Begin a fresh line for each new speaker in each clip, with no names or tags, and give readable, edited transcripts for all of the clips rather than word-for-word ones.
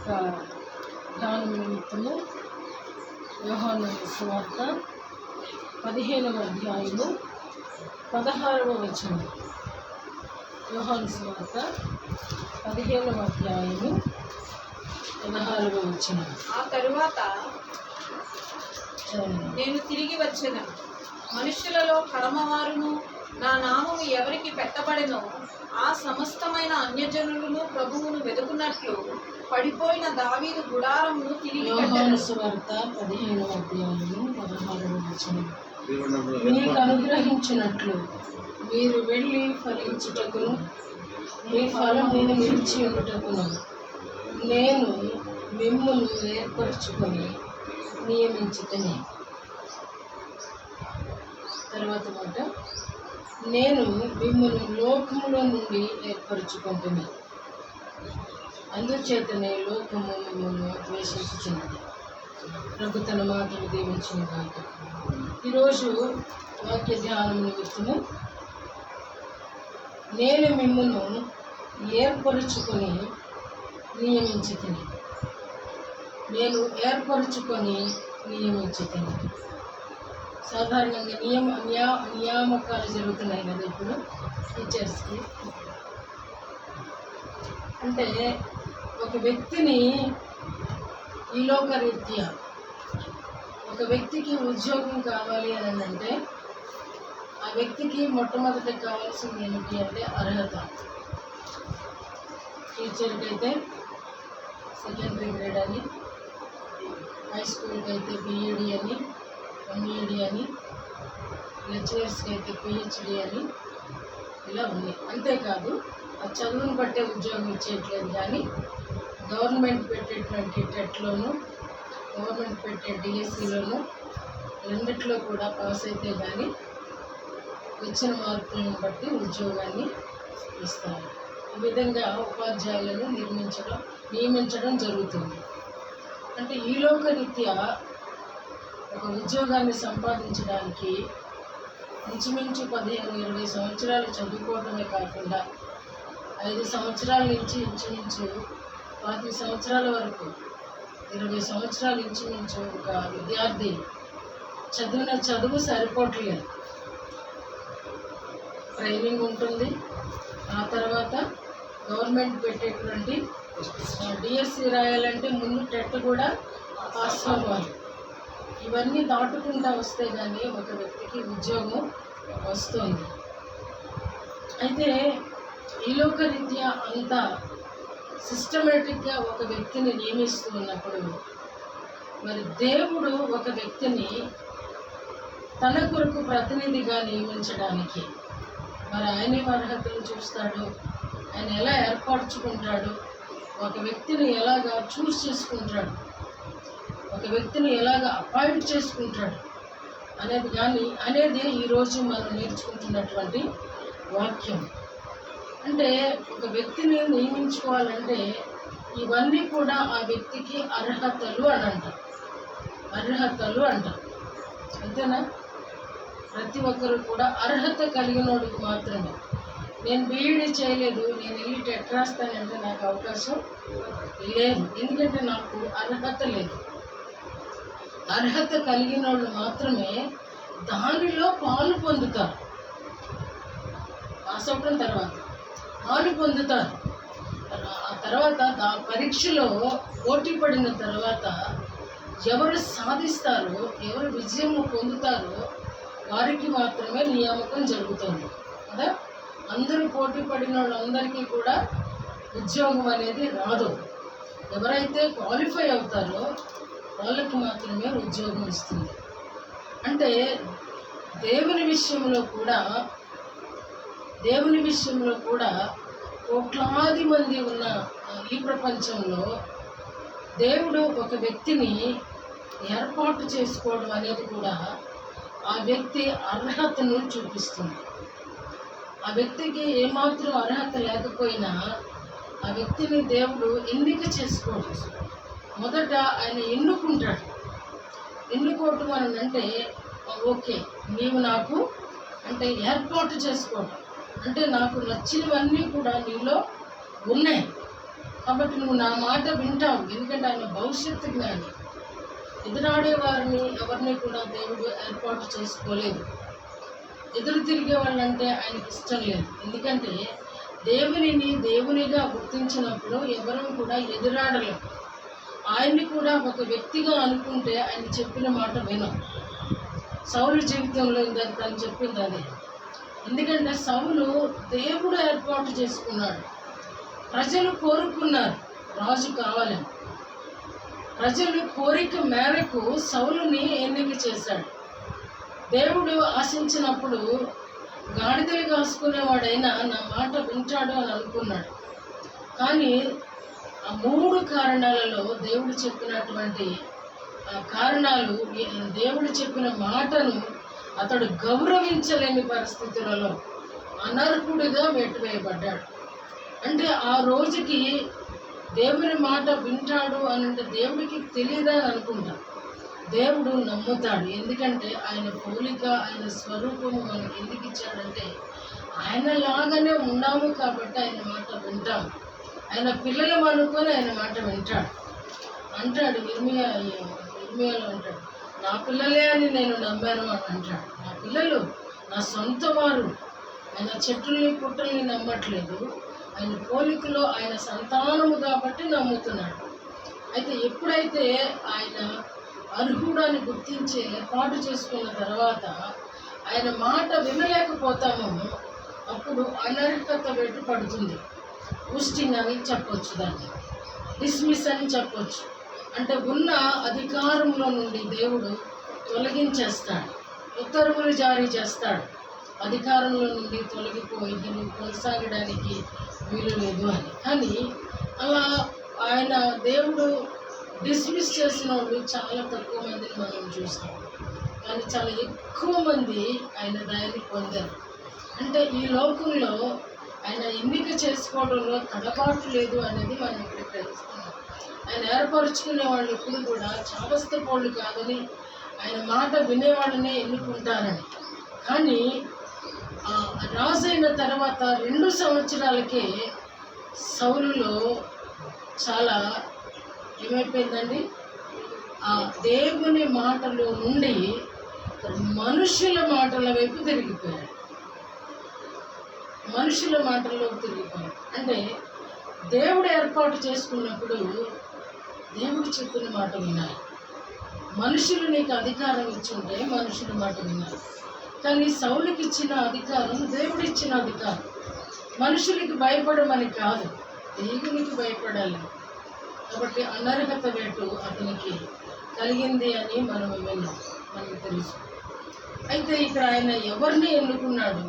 యొక్క ధ్యానం నిమిత్తము యోహాను సువార్త 15వ అధ్యాయము 16వ వచనం. యోహాను సువార్త 15వ అధ్యాయము 16వ వచనం.
ఆ తరువాత నేను తిరిగి వచ్చెదను, మనుషులలో కడమవారును నా నామము ఎవరికి పెట్టబడినో ఆ సమస్తమైన అన్యజనులను ప్రభువును వెతుకున్నట్లు పడిపోయిన దావీదు గుడారమును తిరిగి
యోహాను సువార్త 15వ అధ్యాయము 16వ వచనం. మీకు అనుగ్రహించినట్లు మీరు వెళ్ళి ఫలించుటకును మీ ఫలమును నిలిచి ఉండుటకును నేను మిమ్మును ఏర్పరచుకొని నియమించుతని. తర్వాత మాట, నేను మిమ్మల్ని లోకములో నుండి ఏర్పరచుకుంటుని, అందుచేతనే లోకము మిమ్మల్ని ద్వేషించుచున్నది. ప్రభు తన మాటలు దీవించిన కాక. ఈరోజు వాక్య ధ్యానం నిమిత్తము నేను మిమ్మల్ని ఏర్పరచుకొని నియమించుతని. నేను ఏర్పరచుకొని నియమించుతని. సాధారణంగా నియామకాలు జరుగుతున్నాయి కదా ఇప్పుడు టీచర్స్కి. అంటే ఒక వ్యక్తిని ఈ లోకరీత్యా ఒక వ్యక్తికి ఉద్యోగం కావాలి అని అంటే ఆ వ్యక్తికి మొట్టమొదటి కావాల్సింది ఏమిటి అంటే అర్హత. టీచర్కి అయితే సెకండరీ గ్రేడ్ అని, హై స్కూల్కి అయితే బీఈడి అని, ఎంఈడి అని, లెక్చరర్స్కి అయితే పిహెచ్డి అని, ఇలా ఉంది. అంతేకాదు ఆ చదువును బట్టే ఉద్యోగం ఇచ్చేయట్లేదు, కానీ గవర్నమెంట్ పెట్టేటువంటి టెట్లోను గవర్నమెంట్ పెట్టే డిఎస్సిలోను రెండిట్లో కూడా పాస్ అయితే కానీ వచ్చిన మార్కులను బట్టి ఉద్యోగాన్ని ఇస్తారు. ఈ విధంగా ఉపాధ్యాయులను నియమించడం జరుగుతుంది. అంటే ఈ లోకరీత్యా ఒక ఉద్యోగాన్ని సంపాదించడానికి ఇంచుమించు 15-20 సంవత్సరాలు చదువుకోవడమే కాకుండా 5 సంవత్సరాల నుంచి ఇంచుమించు 40 సంవత్సరాల వరకు 20 సంవత్సరాల ఇంచుమించు ఒక విద్యార్థి చదువు సరిపోవట్లేదు. ట్రైనింగ్ ఉంటుంది, ఆ తర్వాత గవర్నమెంట్ పెట్టేటువంటి డిఎస్సి రాయాలంటే ముందు టెట్ కూడా పాస్ అవ్వాలి. ఇవన్నీ దాటుకుంటూ వస్తే కానీ ఒక వ్యక్తికి ఉద్యోగం వస్తుంది. అయితే ఈ లోకరీత్యా అంత సిస్టమేటిక్గా ఒక వ్యక్తిని నియమిస్తూ ఉన్నప్పుడు మరి దేవుడు ఒక వ్యక్తిని తన కొరకు ప్రతినిధిగా నియమించడానికి మరి ఆయన అర్హతలు చూస్తాడు, ఆయన ఎలా ఏర్పరచుకుంటాడు, ఒక వ్యక్తిని ఎలాగా చూస్ చేసుకుంటాడు, ఒక వ్యక్తిని ఎలాగ అపాయింట్ చేసుకుంటాడు అనేది ఈరోజు మనం నేర్చుకుంటున్నటువంటి వాక్యం. అంటే ఒక వ్యక్తిని నియమించుకోవాలంటే ఇవన్నీ కూడా ఆ వ్యక్తికి అర్హతలు అంటారు. అంతేనా? ప్రతి ఒక్కరు కూడా అర్హత కలిగినోడికి మాత్రమే. నేను బీఈడీ చేయలేదు, నేను వెళ్ళి టెట్ రాస్తానంటే నాకు అవకాశం లేదు, ఎందుకంటే నాకు అర్హత లేదు. అర్హత కలిగిన వాళ్ళు మాత్రమే దానిలో పాలు పొందుతారు. పాస్ అవడం తర్వాత పాలు పొందుతారు. ఆ తర్వాత పరీక్షలో పోటీ పడిన తర్వాత ఎవరు సాధిస్తారో, ఎవరు విజయం పొందుతారో వారికి మాత్రమే నియామకం జరుగుతుంది కదా. అందరూ పోటీ పడిన వాళ్ళందరికీ కూడా ఉద్యోగం అనేది రాదు. ఎవరైతే క్వాలిఫై అవుతారో వాళ్ళకి మాత్రమే ఉద్యోగం ఇస్తుంది. అంటే దేవుని విషయంలో కూడా కోట్లాది మంది ఉన్న ఈ ప్రపంచంలో దేవుడు ఒక వ్యక్తిని ఏర్పాటు చేసుకోవడం అనేది కూడా ఆ వ్యక్తి అర్హతను చూపిస్తుంది. ఆ వ్యక్తికి ఏమాత్రం అర్హత లేకపోయినా ఆ వ్యక్తిని దేవుడు ఎన్నిక చేసుకోవడం, మొదట ఆయన ఎన్నుకోవటం అని అంటే ఓకే నీవు నాకు అంటే ఏర్పాటు చేసుకోవటం, అంటే నాకు నచ్చినవన్నీ కూడా నీలో ఉన్నాయి, కాబట్టి నువ్వు నా మాట వింటావు, ఎందుకంటే ఆయన భవిష్యత్తు జ్ఞాని. ఎదురాడే వారిని ఎవరిని కూడా దేవుడు ఏర్పాటు చేసుకోలేదు. ఎదురు తిరిగే వాళ్ళంటే ఆయనకి ఇష్టం లేదు. ఎందుకంటే దేవునిని దేవునిగా గుర్తించినప్పుడు ఎవరూ కూడా ఎదురాడలేము. ఆయన్ని కూడా ఒక వ్యక్తిగా అనుకుంటే ఆయన చెప్పిన మాట వినం. సౌలు జీవితంలో ఇందాక తను చెప్పింది అదే. ఎందుకంటే సౌలు దేవుడు ఏర్పాటు చేసుకున్నాడు. ప్రజలు కోరుకున్నారు రాజు కావాలని. ప్రజలు కోరిక మేరకు సౌలుని ఎన్నిక చేశాడు. దేవుడు ఆశించినప్పుడు గాడిదలు కాసుకునేవాడైనా నా మాట వింటాడు అని అనుకున్నాడు. కానీ ఆ 3 కారణాలలో దేవుడు చెప్పినటువంటి కారణాలు, దేవుడు చెప్పిన మాటను అతడు గౌరవించలేని పరిస్థితులలో అనర్హుడిగా వేయబడ్డాడు. అంటే ఆ రోజుకి దేవుని మాట వింటాడు అని అంటే దేవుడికి తెలియదా అని అనుకుంటా. దేవుడు నమ్ముతాడు. ఎందుకంటే ఆయన పోలిక, ఆయన స్వరూపము మనకి ఎందుకు ఇచ్చాడంటే ఆయనలాగానే ఉన్నాము కాబట్టి ఆయన మాట వింటాము. ఆయన పిల్లలు అనుకొని ఆయన మాట వింటాడు. అంటాడు ఇర్మియాలో అంటాడు, నా పిల్లలే అని నేను నమ్మాను అని అంటాడు. నా పిల్లలు నా సొంత వారు. ఆయన చెట్టుల్ని పుట్టల్ని నమ్మట్లేదు, ఆయన పోలికలో ఆయన సంతానము కాబట్టి నమ్ముతున్నాడు. అయితే ఎప్పుడైతే ఆయన అర్హుడాన్ని గుర్తించి ఏర్పాటు చేసుకున్న తర్వాత ఆయన మాట వినలేకపోతామో అప్పుడు అనర్హత వెంట పడుతుంది. పోస్టింగ్ అని చెప్పొచ్చు, దాన్ని డిస్మిస్ అని చెప్పొచ్చు. అంటే ఉన్న అధికారంలో నుండి దేవుడు తొలగించేస్తాడు, ఉత్తర్వులు జారీ చేస్తాడు. అధికారంలో నుండి తొలగిపోయి నువ్వు కొనసాగడానికి వీలు లేదు అని. కానీ అలా ఆయన దేవుడు డిస్మిస్ చేసిన వాళ్ళు చాలా తక్కువ మందిని మనం చూస్తాం. కానీ చాలా ఎక్కువ మంది ఆయన దయని పొందారు. అంటే ఈ లోకంలో ఆయన ఎన్నిక చేసుకోవడంలో తడబాటు లేదు అనేది మనం ఇక్కడ తెలుస్తున్నాం. ఆయన ఏర్పరచుకునే వాళ్ళు ఎప్పుడు కూడా చావస్తపోళ్ళు కాదని, ఆయన మాట వినేవాళ్ళనే ఎన్నుకుంటారని. కానీ రాజు అయిన తర్వాత 2 సంవత్సరాలకే సౌలులో చాలా ఏమైపోయిందండి, ఆ దేవుని మాటలో నుండి మనుషుల మాటల వైపు తిరిగిపోయాడు. మనుషుల మాటల్లోకి తిరిగిపోయాడు. అంటే దేవుడు ఏర్పాటు చేసుకున్నప్పుడు దేవుడు చెప్పిన మాట వినాలి. మనుషులు నీకు అధికారం ఇచ్చుంటే మనుషుల మాట వినాలి. కానీ సౌలుకి ఇచ్చిన అధికారం దేవుడు ఇచ్చిన అధికారం. మనుషులకి భయపడమని కాదు, దేవునికి భయపడాలి. కాబట్టి అనర్హత వేటు అతనికి కలిగింది అని మనం విన్నాం, మనకు తెలుసు. అయితే ఇక్కడ ఆయన ఎవరిని ఎన్నుకున్నాడు,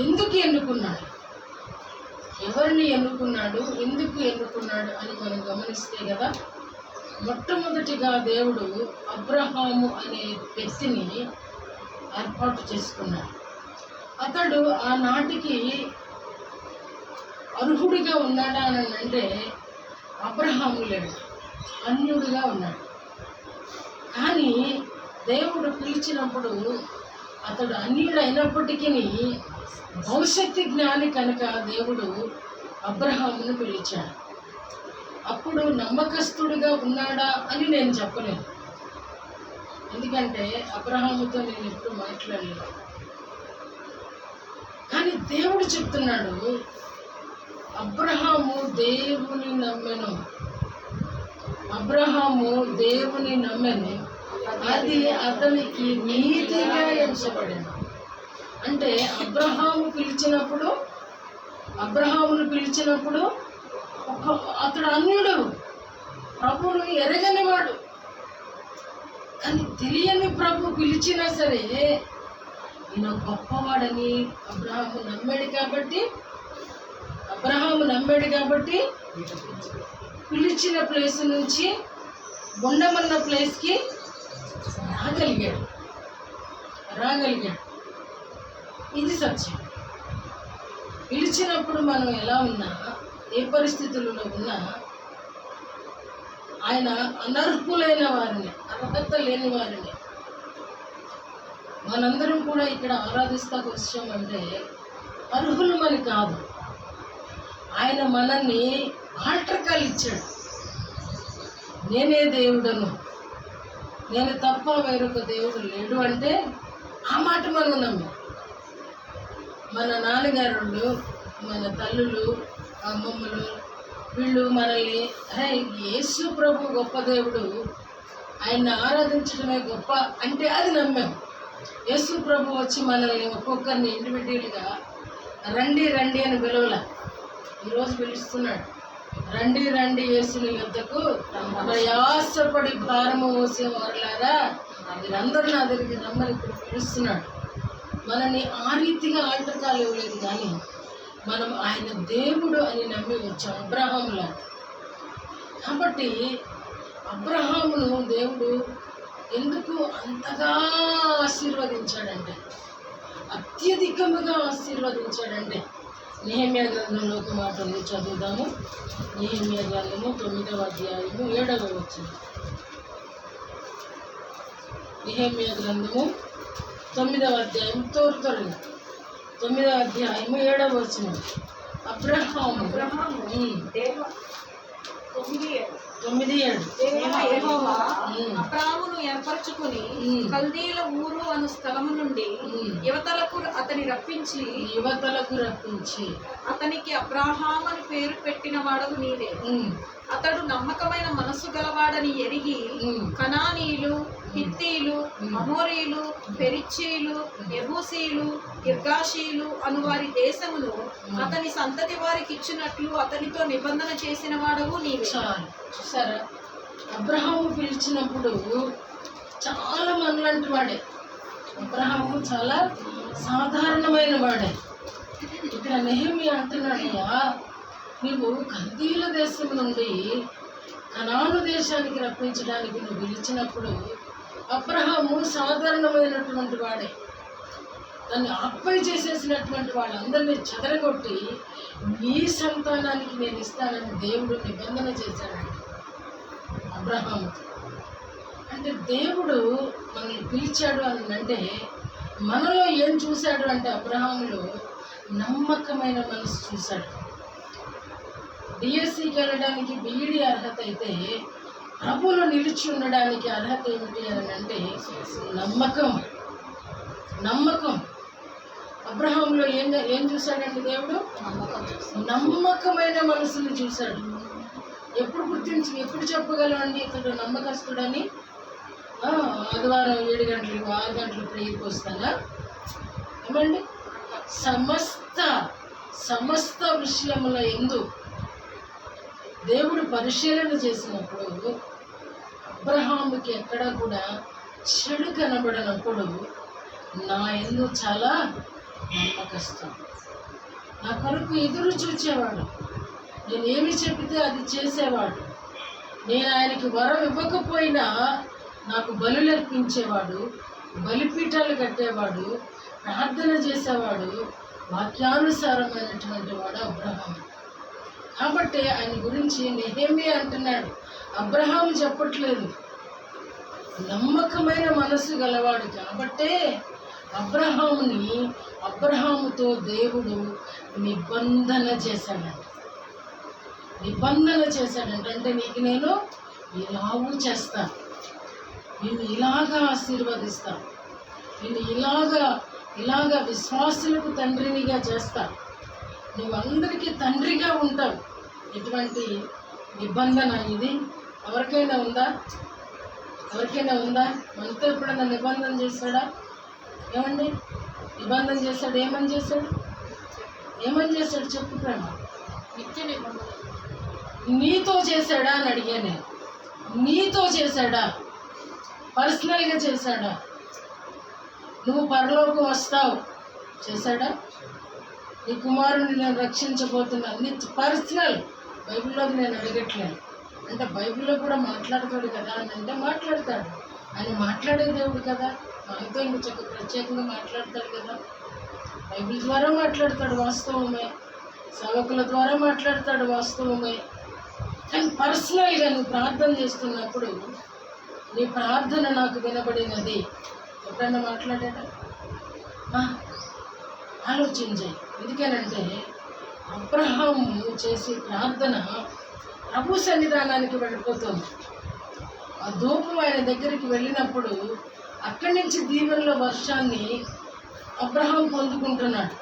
ఎందుకు ఎన్నుకున్నాడు, ఎవరిని ఎన్నుకున్నాడు, ఎందుకు ఎన్నుకున్నాడు అని మనం గమనిస్తే కదా, మొట్టమొదటిగా దేవుడు అబ్రహాము అనే వ్యక్తిని ఏర్పాటు చేసుకున్నాడు. అతడు ఆనాటికి అర్హుడిగా ఉన్నాడా అని అంటే అబ్రహాము లేడు, అన్యుడిగా ఉన్నాడు. కానీ దేవుడు పిలిచినప్పుడు అతడు అన్యుడు అయినప్పటికీ భవిష్యత్తు జ్ఞాని కనుక దేవుడు అబ్రహామును పిలిచాడు. అప్పుడు నమ్మకస్తుడిగా ఉన్నాడా అని నేను చెప్పలేను, ఎందుకంటే అబ్రహాముతో నేను ఎప్పుడు మాట్లాడలేదు. కానీ దేవుడు చెప్తున్నాడు, అబ్రహాము దేవుని నమ్మెను, అబ్రహాము దేవుని నమ్మెను, అది అతనికి నీతిగా ఎంచబడింది. అంటే అబ్రహామును పిలిచినప్పుడు అతడు అన్యుడు, ప్రభువును ఎరగనివాడు. కానీ తెలియని ప్రభు పిలిచినా సరే ఈయన గొప్పవాడని అబ్రహాము నమ్మాడు కాబట్టి పిలిచిన ప్లేస్ నుంచి ఉండమన్న ప్లేస్కి రాగలిగాడు. ఇది సత్యం. పిలిచినప్పుడు మనం ఎలా ఉన్నా, ఏ పరిస్థితులలో ఉన్నా, ఆయన అనర్హులైన వారిని, అర్హత లేని వారిని మనందరం కూడా ఇక్కడ ఆరాధిస్తాకు వచ్చామంటే అర్హులమని కాదు, ఆయన మనల్ని ఆల్టర్కాలు ఇచ్చాడు. నేనే దేవుడను, నేను తప్ప వేరొక దేవుడు లేడు అంటే ఆ మాట మనం నమ్మాం. మన నాన్నగారు, మన తల్లులు, అమ్మమ్మలు వీళ్ళు మనల్ని అరే యేసు ప్రభు గొప్ప దేవుడు, ఆయన్ని ఆరాధించడమే గొప్ప అంటే అది నమ్మాం. యేసు ప్రభు వచ్చి మనల్ని ఒక్కొక్కరిని ఇండివిజువల్గా రండి రండి అని పిలవల, ఈరోజు పిలుస్తున్నాడు. రండి రండి యేసుని యొద్దకు ప్రయాసపడి భారము మోసే వారులారా మీరందరూ నా దగ్గరికి రమ్మని ఇప్పుడు పిలుస్తున్నాడు. మనల్ని ఆ రీతిగా ఆటకాలు ఇవ్వలేదు, కానీ మనం ఆయన దేవుడు అని నమ్మి వచ్చాం. అబ్రహాములా. కాబట్టి అబ్రహామును దేవుడు ఎందుకు అంతగా ఆశీర్వదించాడంటే, అత్యధికముగా ఆశీర్వదించాడంటే, నెహెమ్యా గ్రంథంలో ఒక మాట ఉంది, చదువుదాము. నెహెమ్యా గ్రంథము 9వ అధ్యాయము 7వ వచనం. నెహెమ్యా గ్రంథము 9వ అధ్యాయం త్వరగా 9వ అధ్యాయము 7వ వచనం. అబ్రహాము 9:7
యెహోవా అబ్రామును ఏర్పరచుకుని కల్దీల ఊరు అను స్థలము నుండి యువతలకు రప్పించి అతనికి అబ్రహాము అని పేరు పెట్టిన వాడవు నీవే. అతడు నమ్మకమైన మనస్సు గలవాడని ఎరిగి కనానీయులు, హిత్తీలు, అమోరీలు, పెరిచ్చీలు, యెబూసీలు, గిర్గాషీలు అను వారి దేశమును అతని సంతతి వారికి ఇచ్చినట్లు అతనితో నిబంధన చేసిన వాడవు నీవే.
చూసారా, అబ్రహాము పిలిచినప్పుడు చాలా మనలాంటి వాడే. అబ్రహాము చాలా సాధారణమైన వాడే. ఇక్కడ నెహెమ్యా అంటున్నాడయ్యా, నువ్వు కల్దీల దేశం నుండి కనాను దేశానికి రప్పించడానికి నువ్వు పిలిచినప్పుడు అబ్రహాము సాధారణమైనటువంటి వాడే. దాన్ని ఆక్పై చేసేసినటువంటి వాళ్ళందరినీ చెదరగొట్టి నీ సంతానానికి నేను ఇస్తానని దేవుడు నిబంధన చేశాడండి అబ్రహాము. అంటే దేవుడు మనల్ని పిలిచాడు అని అంటే మనలో ఏం చూశాడు అంటే అబ్రహాములో నమ్మకమైన మనసు చూశాడు. డిఎస్సికి వెళ్ళడానికి బీఈడి అర్హత అయితే ప్రభువులో నిలిచి ఉండడానికి అర్హత ఏమిటి అని అంటే నమ్మకం. అబ్రహాంలో ఏం చూశాడండి దేవుడు? నమ్మకమైన మనసుని చూశాడు. ఎప్పుడు చెప్పగలమండి ఇతడు నమ్మకస్తుడని? ఆదివారం 7 గంటలకు 6 గంటలకు ప్రేయర్కి వస్తానా? ఏమండి, సమస్త విషయముల యందు దేవుడు పరిశీలన చేసినప్పుడు అబ్రహాముకి ఎక్కడా కూడా చెడు కనబడినప్పుడు నా యందు చాలా నమ్మకస్తుడు, నా కొరకు ఎదురు చూచేవాడు, నేను ఏమి చెబితే అది చేసేవాడు, నేను ఆయనకి వరం ఇవ్వకపోయినా నాకు బలులు అర్పించేవాడు, బలిపీఠాలు కట్టేవాడు, ప్రార్థన చేసేవాడు, వాక్యానుసారమైనటువంటి వాడు అబ్రహాము. కాబట్టి ఆయన గురించి నెహెమ్యా అంటున్నాడు, అబ్రహాము చెప్పట్లేదు, నమ్మకమైన మనసు గలవాడు కాబట్టే అబ్రహాముతో దేవుడు నిబంధన చేశాడంట. అంటే నీకు నేను ఇలాగూ చేస్తాను, నిన్ను ఇలాగా ఆశీర్వదిస్తాను, నిన్ను ఇలాగా విశ్వాసులకు తండ్రినిగా చేస్తాను, నువ్వందరికీ తండ్రిగా ఉంటావు. ఇటువంటి నిబంధన ఇది ఎవరికైనా ఉందా? మనతో ఎప్పుడైనా నిబంధన చేశాడా? ఏమండి, నిబంధన చేశాడు? ఏమని చేశాడు చెప్పు ప్రేమ.
నిత్య నిబంధన
నీతో చేశాడా అని అడిగా నేను. నీతో చేశాడా? పర్సనల్గా చేశాడా? నువ్వు పరలోకం వస్తావు చేశాడా? నీ కుమారుని నేను రక్షించబోతున్నాను, నీ పర్సనల్. బైబిల్లోకి నేను అడగట్లేదు. అంటే బైబిల్లో కూడా మాట్లాడతాడు కదా అని అంటే మాట్లాడతాడు. ఆయన మాట్లాడే దేవుడు కదా, మనతో ఇంక ప్రత్యేకంగా మాట్లాడతాడు కదా. బైబిల్ ద్వారా మాట్లాడతాడు, వాస్తవమే. సేవకుల ద్వారా మాట్లాడతాడు, వాస్తవమే. కానీ పర్సనల్గా నువ్వు ప్రార్థన చేస్తున్నప్పుడు నీ ప్రార్థన నాకు వినబడినది ఎప్పుడన్నా మాట్లాడాడా? ఆలోచించాయి. ఎందుకనంటే అబ్రహాము చేసే ప్రార్థన ప్రభు సన్నిధానానికి వెళ్ళిపోతుంది. ఆ ధూపం ఆయన దగ్గరికి వెళ్ళినప్పుడు అక్కడి నుంచి దీవెనల వర్షాన్ని అబ్రహాం పొందుకుంటున్నాడు.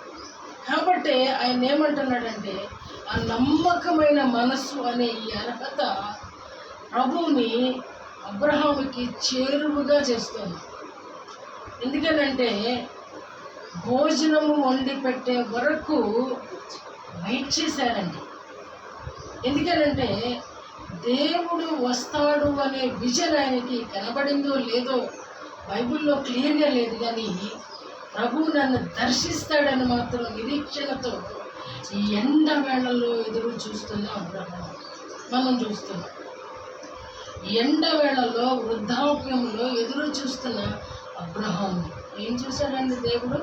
కాబట్టి ఆయన ఏమంటున్నాడంటే, ఆ నమ్మకమైన మనస్సు అనే ఈ అర్హత ప్రభువుని అబ్రహాముకి చేరువుగా చేస్తుంది. ఎందుకనంటే భోజనము వండి పెట్టే వరకు వెయిట్ చేశారండి. ఎందుకనంటే దేవుడు వస్తాడు అనే విజన్ ఆయనకి కనబడిందో లేదో బైబిల్లో క్లియర్గా లేదు, కానీ ప్రభువు నన్ను దర్శిస్తాడని మాత్రం నిరీక్షణతో ఈ ఎండ వేళల్లో ఎదురు చూస్తున్న అబ్రహాం మనం చూస్తున్నాం. ఎండ వేళల్లో వృద్ధాప్యంలో ఎదురు చూస్తున్న అబ్రహాము ఏం చూశాడండి దేవుడు?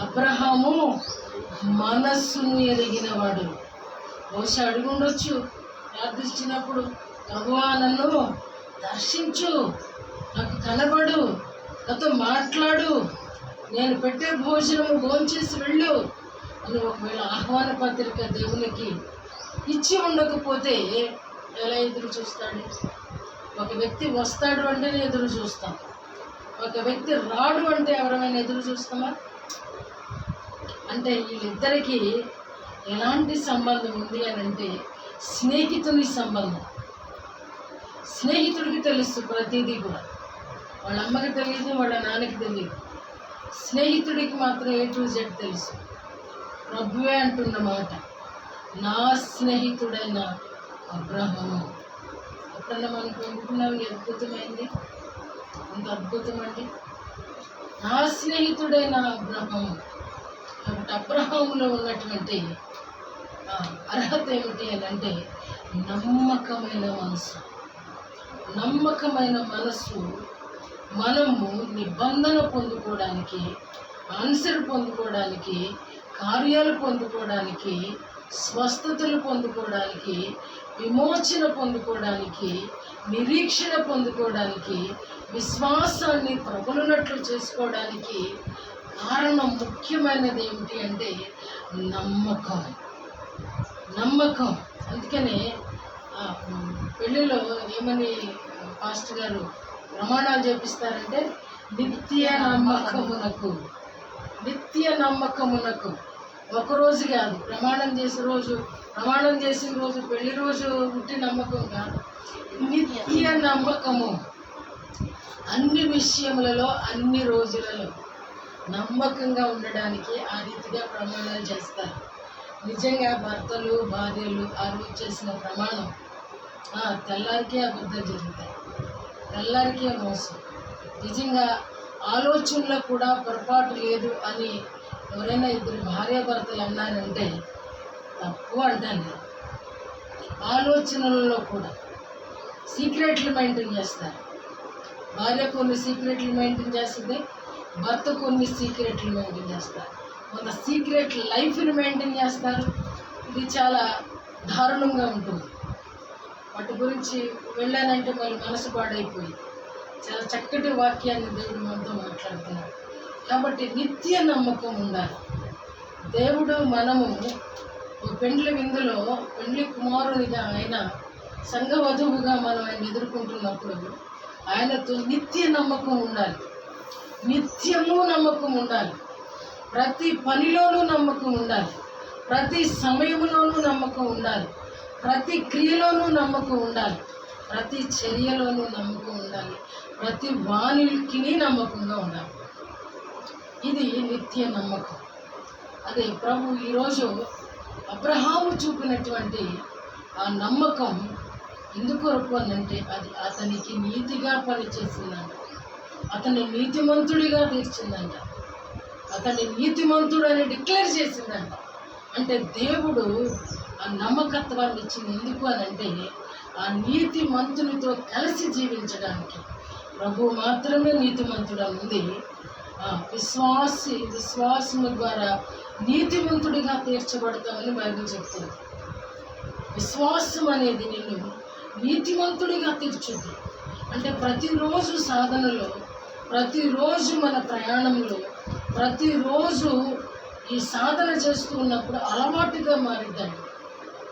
అబ్రహాము మనస్సును ఎరిగినవాడు. బహుశా అడుగుండొచ్చు ప్రార్థించినప్పుడు, ప్రభువా నన్ను దర్శించు, నాకు కనబడు, నాతో మాట్లాడు, నేను పెట్టే భోజనము భోంచేసి వెళ్ళు అని ఒకవేళ ఆహ్వాన పత్రిక దేవునికి ఇచ్చి ఉండకపోతే ఎలా ఎదురు చూస్తాడు? ఒక వ్యక్తి వస్తాడు అంటేనే ఎదురు చూస్తాం, ఒక వ్యక్తి రాడు అంటే ఎవరైనా ఎదురు చూస్తామా? అంటే వీళ్ళిద్దరికీ ఎలాంటి సంబంధం ఉంది అని అంటే స్నేహితుని సంబంధం. స్నేహితుడికి తెలుసు ప్రతిదీ కూడా, వాళ్ళ అమ్మకి తెలియదు, వాళ్ళ నాన్నకి తెలియదు. స్నేహితుడికి మాత్రం A to Z తెలుసు. ప్రభువే అంటున్న మాట, నా స్నేహితుడైన అబ్రహాము. ఎప్పుడన్నా మనకు అనుకున్నావు అద్భుతమైంది, అంత అద్భుతమండి. నా స్నేహితుడైన అబ్రహాము. కాబట్టి అబ్రహాములో ఉన్నటువంటి అర్హత ఏమిటి అని అంటే నమ్మకమైన మనసు. నమ్మకమైన మనసు మనము నిబంధన పొందుకోవడానికి, ఆన్సర్ పొందుకోవడానికి, కార్యాలు పొందుకోవడానికి, స్వస్థతలు పొందుకోవడానికి, విమోచన పొందుకోవడానికి, నిరీక్షణ పొందుకోవడానికి, విశ్వాసాన్ని ప్రబలునట్లు చేసుకోవడానికి కారణం ముఖ్యమైనది ఏమిటి అంటే నమ్మకం. నమ్మకం. అందుకనే పెళ్ళిలో ఏమని పాస్టర్ గారు ప్రమాణాలు చేపిస్తారంటే నిత్య నమ్మకమునకు. నిత్య నమ్మకమునకు. ఒకరోజు కాదు, ప్రమాణం చేసిన రోజు పెళ్లి రోజు పుట్టి నమ్మకం కాదు, నిత్య నమ్మకము. అన్ని విషయములలో అన్ని రోజులలో నమ్మకంగా ఉండడానికి ఆ రీతిగా ప్రమాణాలు చేస్తారు. నిజంగా భర్తలు భార్యలు ఆ రోజు చేసిన ప్రమాణం తెల్లారికే అబద్ధాలు జరుగుతాయి, తెల్లారికే మోసం. నిజంగా ఆలోచనలో కూడా పొరపాటు లేదు అని ఎవరైనా ఇద్దరు భార్యాభర్తలు అన్నారంటే తప్పు అంటాను. ఆలోచనలలో కూడా సీక్రెట్లు మెయింటైన్ చేస్తారు. భార్య కొన్ని సీక్రెట్లు మెయింటైన్ చేస్తుంది, భర్త కొన్ని సీక్రెట్లు మెయింటైన్ చేస్తారు, కొంత సీక్రెట్ లైఫ్ని మెయింటైన్ చేస్తారు. ఇది చాలా దారుణంగా ఉంటుంది. వాటి గురించి వెళ్ళానంటే మళ్ళీ మనసు పాడైపోయి చాలా చక్కటి వాక్యాన్ని దేవుడు మనతో మాట్లాడుతున్నాడు. కాబట్టి నిత్య నమ్మకం ఉండాలి. దేవుడు మనము పెండ్లి విందులో పెండ్లి కుమారునిగా ఆయన సంఘవధువుగా మనం ఆయన ఎదుర్కొంటున్నప్పుడు ఆయనతో నిత్య నమ్మకం ఉండాలి. నిత్యము నమ్మకం ఉండాలి. ప్రతి పనిలోనూ నమ్మకం ఉండాలి. ప్రతి సమయంలోనూ నమ్మకం ఉండాలి. ప్రతి క్రియలోనూ నమ్మకం ఉండాలి. ప్రతి చర్యలోనూ నమ్మకం ఉండాలి. ప్రతి వానికి నమ్మకంగా ఉండాలి. ఇది నిత్య నమ్మకం. అదే ప్రభు ఈరోజు అబ్రహాము చూపినటువంటి ఆ నమ్మకం ఎందుకొరకు అనంటే అది అతనికి నీతిగా పనిచేసిందంట, అతన్ని నీతిమంతుడిగా తీర్చిందంట, అతన్ని నీతిమంతుడు అని డిక్లేర్ చేసిందంట. అంటే దేవుడు ఆ నమ్మకత్వాన్ని ఇచ్చింది. ఎందుకు అనంటే ఆ నీతిమంతునితో కలిసి జీవించడానికి. ప్రభు మాత్రమే నీతిమంతుడు ఉంది. విశ్వాసము ద్వారా నీతిమంతుడిగా తీర్చబడతామని బైబిల్ చెప్తుంది. విశ్వాసం అనేది నిన్ను నీతిమంతుడిగా తీర్చుద్ది. అంటే ప్రతిరోజు సాధనలో, ప్రతిరోజు మన ప్రయాణంలో, ప్రతిరోజు ఈ సాధన చేస్తూ ఉన్నప్పుడు అలవాటుగా మారిద్దండి.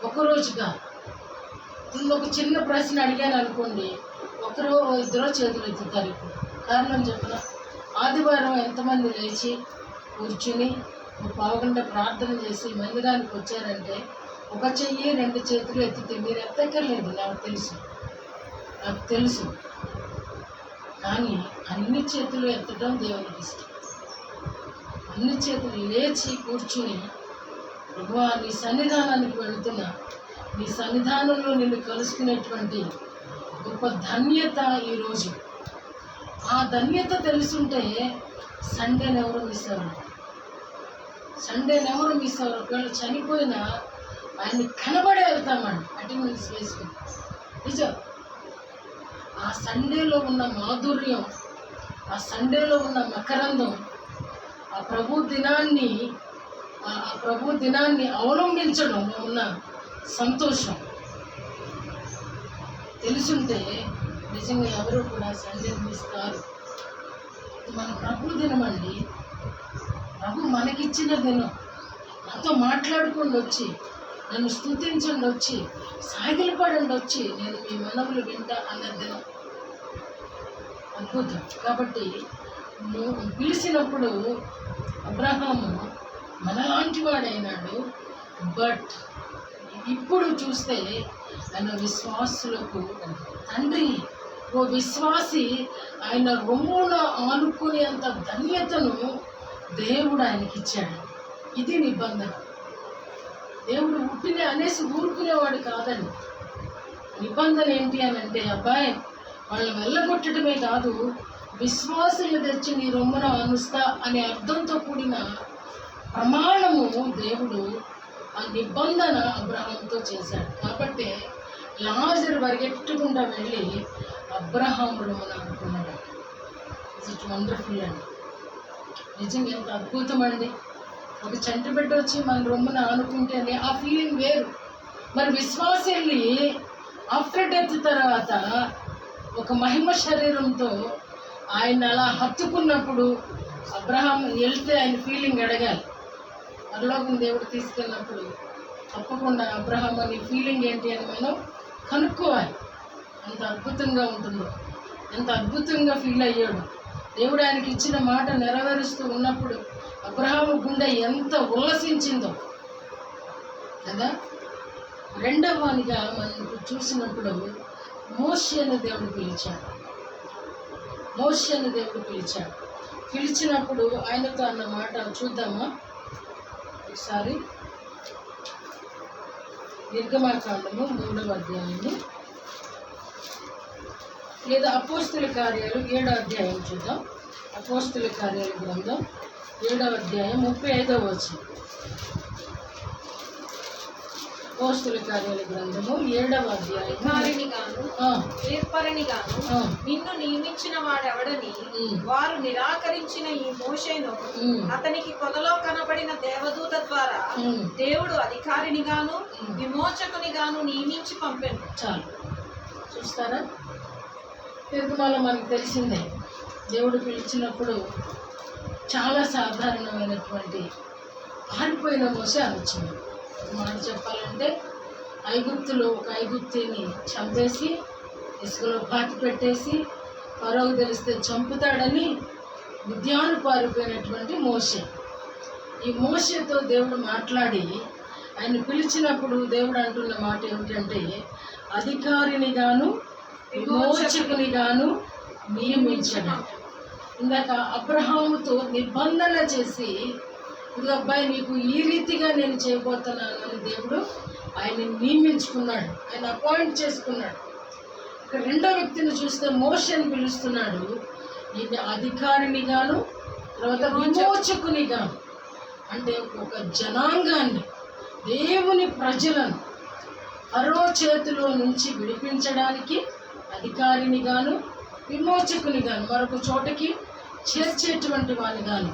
ఒకరోజుగా దీన్ని ఒక చిన్న ప్రశ్న అడిగాను అనుకోండి, ఒకరో ఇద్దరో చేతులు ఎత్తుతారు. ఇప్పుడు కారణం చెప్పిన ఆదివారం ఎంతమంది లేచి కూర్చుని ఒక పావుగంట ప్రార్థన చేసి మందిరానికి వచ్చారంటే ఒక చెయ్యి 2 చేతులు ఎత్తితే మీరు ఎత్తక్కర్లేదు, నాకు తెలుసు. కానీ అన్ని చేతులు ఎత్తడం దేవునికి ఇష్టం. అన్ని చేతులు లేచి కూర్చుని, ప్రభువా నీ సన్నిధానానికి వెళుతున్నా, నీ సన్నిధానంలో నిన్ను కలుసుకునేటువంటి గొప్ప ధన్యత ఈరోజు. ఆ ధన్యత తెలుసుంటే సండేని ఎవరు మిస్ అవ్వరు. ఒకవేళ చనిపోయినా ఆయన్ని కనబడే వెళ్తామండి, అటెండెన్స్ వేసుకుని. నిజం. ఆ సండేలో ఉన్న మాధుర్యం, ఆ సండేలో ఉన్న మకరందం, ఆ ప్రభు దినాన్ని అవలంబించడం ఉన్న సంతోషం తెలుసుంటే నిజంగా ఎవరు కూడా సండే మిస్ కారు. మన ప్రభు దినం అండి. ప్రభు మనకిచ్చిన దినం. నాతో మాట్లాడుకుండా వచ్చి, నన్ను స్తుతించండి వచ్చి, సాగిలపడండి వచ్చి, నేను మీ మనవులు వింటా అన్న దినం. అద్భుతం. కాబట్టి పిలిచినప్పుడు అబ్రహాము మనలాంటి వాడైనాడు. బట్ ఇప్పుడు చూస్తే ఆయన విశ్వాసులకు తండ్రి. ఓ విశ్వాసి ఆయన రొమ్మున ఆనుకునేంత ధన్యతను దేవుడు ఆయనకి ఇచ్చాడు. ఇది నిబంధన. దేవుడు ఉట్టినే అనేసి ఊరుకునేవాడు కాదండి. నిబంధన ఏంటి అని అంటే, అబ్బాయి వాళ్ళని వెళ్ళగొట్టడమే కాదు, విశ్వాసులు తెచ్చి నీ రొమ్మున ఆనుస్తా అనే అర్థంతో కూడిన ప్రమాణము దేవుడు ఆ నిబంధన అబ్రహాంతో చేశాడు. కాబట్టి లాజరు పరిగెట్టుకుండా వెళ్ళి అబ్రహాం రొమ్మున అనుకున్నాడు. ఇట్స్ వండర్ఫుల్ అండి. నిజంగా ఎంత అద్భుతం అండి. ఒక చంటి బిడ్డ వచ్చి మన రొమ్మున ఆనుకుంటేనే ఆ ఫీలింగ్ వేరు. మరి విశ్వాసం వెళ్ళి ఆఫ్టర్ డెత్ తర్వాత ఒక మహిమ శరీరంతో ఆయన అలా హత్తుకున్నప్పుడు అబ్రహాం వెళ్తే ఆయన ఫీలింగ్ అడగాలి. పరలోకం దేవుడు తీసుకెళ్ళినప్పుడు తప్పకుండా అబ్రహాం అని ఫీలింగ్ ఏంటి అని మనం కనుక్కోవాలి. ఎంత అద్భుతంగా ఉంటుందో, ఎంత అద్భుతంగా ఫీల్ అయ్యాడు. దేవుడు ఆయనకి ఇచ్చిన మాట నెరవేరుస్తూ ఉన్నప్పుడు అబ్రహాము గుండె ఎంత ఉల్లసించిందో కదా. రెండవనిగా మనం చూసినప్పుడు మోషేను దేవుడు పిలిచాడు. పిలిచినప్పుడు ఆయనతో అన్న మాట చూద్దామా ఒకసారి. నిర్గమకాండము 3వ అధ్యాయము లేదా అపోస్తుల కార్యాలు 7వ అధ్యాయం చూద్దాం. అపోస్తుల కార్యాల గ్రంథం 7వ అధ్యాయం 35వ వచనం. అపోస్తుల కార్యాల గ్రంథము 7వ అధ్యాయం.
నిన్ను నియమించిన వాడెవడని వారు నిరాకరించిన ఈ మోషేను అతనికి పొదలో కనబడిన దేవదూత ద్వారా దేవుడు అధికారినిగాను విమోచకునిగాను నియమించి పంపాను.
చాలు. చూస్తారా, నిర్గమాల మనకు తెలిసిందే. దేవుడు పిలిచినప్పుడు చాలా సాధారణమైనటువంటి పారిపోయిన మోసే ఆలోచన. మాట చెప్పాలంటే ఐగుప్తులో ఒక ఐగుప్తిని చంపేసి ఇసుకలో పాతి పెట్టేసి ఫరోకు తెలిస్తే చంపుతాడని మిద్యాను పారిపోయినటువంటి మోషే. ఈ మోషేతో దేవుడు మాట్లాడి ఆయన పిలిచినప్పుడు దేవుడు అంటున్న మాట ఏమిటంటే, అధికారినిగాను విమోచకునిగాను నియమించడం. ఇందాక అబ్రహాముతో నిబంధన చేసి, ఇది అబ్బాయి నీకు ఈ రీతిగా నేను చేయబోతున్నాను అని దేవుడు ఆయన నియమించుకున్నాడు, ఆయన అపాయింట్ చేసుకున్నాడు. ఇక్కడ రెండో వ్యక్తిని చూస్తే మోషేని పిలుస్తున్నాడు. ఈయన అధికారినిగాను తర్వాత విమోచకునిగాను, అంటే ఒక జనాంగాన్ని, దేవుని ప్రజలను ఫరో చేతిలో నుంచి విడిపించడానికి అధికారినిగాను విమోచకునిగాను మరొక చోటకి చేర్చేటువంటి వానిగాను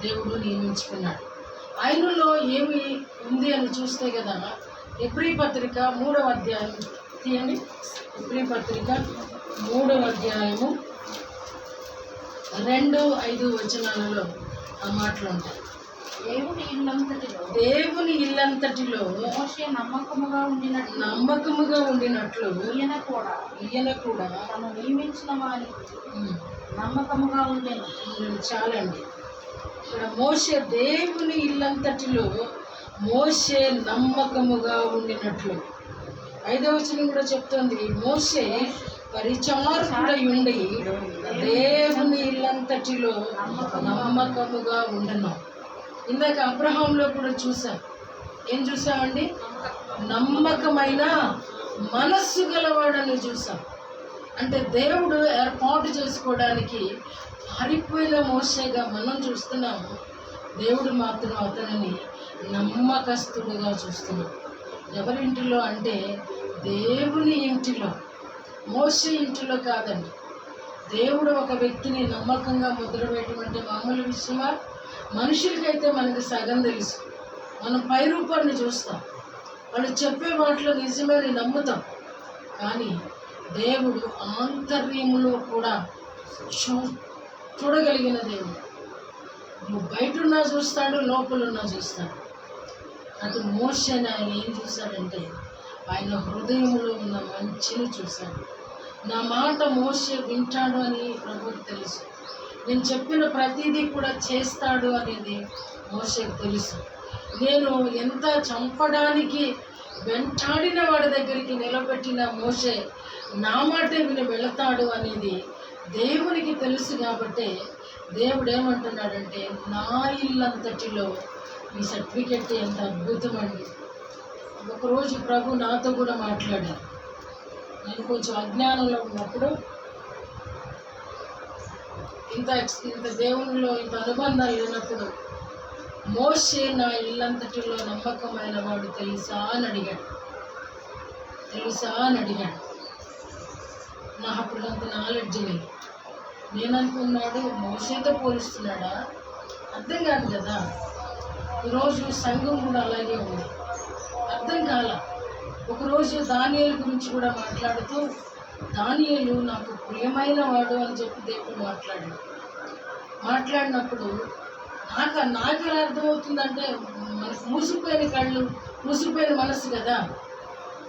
దేవుడు నియమించుకున్నాడు. ఆయనలో ఏమి ఉంది అని చూస్తే కదా, ఎబ్రీ పత్రిక 3వ అధ్యాయం తీయండి. ఎబ్రీ పత్రిక 3వ అధ్యాయము 2-5 వచనాలలో ఆ మాటలు ఉంటాయి.
దేవుని ఇల్లంతటిలో మోషే నమ్మకముగా ఉండినట్లు ఈయన కూడా తను నియమించిన వారికి నమ్మకముగా ఉండేను.
చాలండి. ఇక్కడ మోషే దేవుని ఇల్లంతటిలో మోషే నమ్మకముగా ఉండినట్లు. 5వ వచనం కూడా చెప్తుంది, మోషే పరిచారకుడై ఉండి దేవుని ఇల్లంతటిలో నమ్మకముగా ఉండను. ఇందాక అబ్రహాంలో కూడా చూసాం. ఏం చూసామండి? నమ్మకమైన మనస్సు గలవాడని చూసాం. అంటే దేవుడు ఏర్పాటు చేసుకోవడానికి పారిపోయిన మోషేగా మనం చూస్తున్నాము. దేవుడు మాత్రం అతనిని నమ్మకస్తుడుగా చూస్తున్నాం. ఎవరింటిలో అంటే దేవుని ఇంటిలో, మోషే ఇంటిలో కాదండి. దేవుడు ఒక వ్యక్తిని నమ్మకంగా ముద్ర వేయటం అంటే మామూలు విషయమా? మనుషులకైతే మనకి సగం తెలుసు. మనం పై రూపాన్ని చూస్తాం, వాళ్ళు చెప్పే మాటలు నిజమని నమ్ముతాం. కానీ దేవుడు ఆంతర్యములో కూడా చూడగలిగిన దేవుడు. నువ్వు బయట ఉన్నా చూస్తాడు, లోపల ఉన్నా చూస్తాడు. అటు మోషేని ఆయన ఏం చూశాడంటే ఆయన హృదయంలో ఉన్న మంచిని చూశాడు. నా మాట మోషే వింటాడు అని ప్రభువుకు తెలుసు. నేను చెప్పిన ప్రతిదీ కూడా చేస్తాడు అనేది మోషేకు తెలుసు. నేను ఎంత చంపడానికి వెంటాడిన వాడి దగ్గరికి నిలబెట్టిన మోషే నా మాటే విని వెళతాడు అనేది దేవునికి తెలుసు. కాబట్టి దేవుడు ఏమంటున్నాడంటే, నా ఇల్లంతటిలో ఈ సర్టిఫికెట్ ఎంత అద్భుతమండి. ఒకరోజు ప్రభు నాతో కూడా మాట్లాడారు. నేను కొంచెం అజ్ఞానంలో ఉన్నప్పుడు, ఇంత దేవునిలో ఇంత అనుబంధాలు లేనప్పుడు, మోషే నా ఇల్లంతటిలో నమ్మకమైన వాడు తెలుసా అని అడిగాడు. నాకు అప్పుడు అంత నాలెడ్జ్ లేదు. నేను అనుకున్నాడు మోషేతో పోలిస్తున్నాడా? అర్థం కాదు కదా. ఈరోజు సంఘం కూడా అలాగే ఉంది, అర్థం కాల. ఒకరోజు దానియేలు గురించి కూడా మాట్లాడుతూ, దానియేలు నాకు ప్రియమైన వాడు అని చెప్పి దేవుడు మాట్లాడినప్పుడు నాకు ఎలా అర్థమవుతుందంటే, మనకు మూసిపోయిన కళ్ళు, మూసిపోయిన మనసు కదా.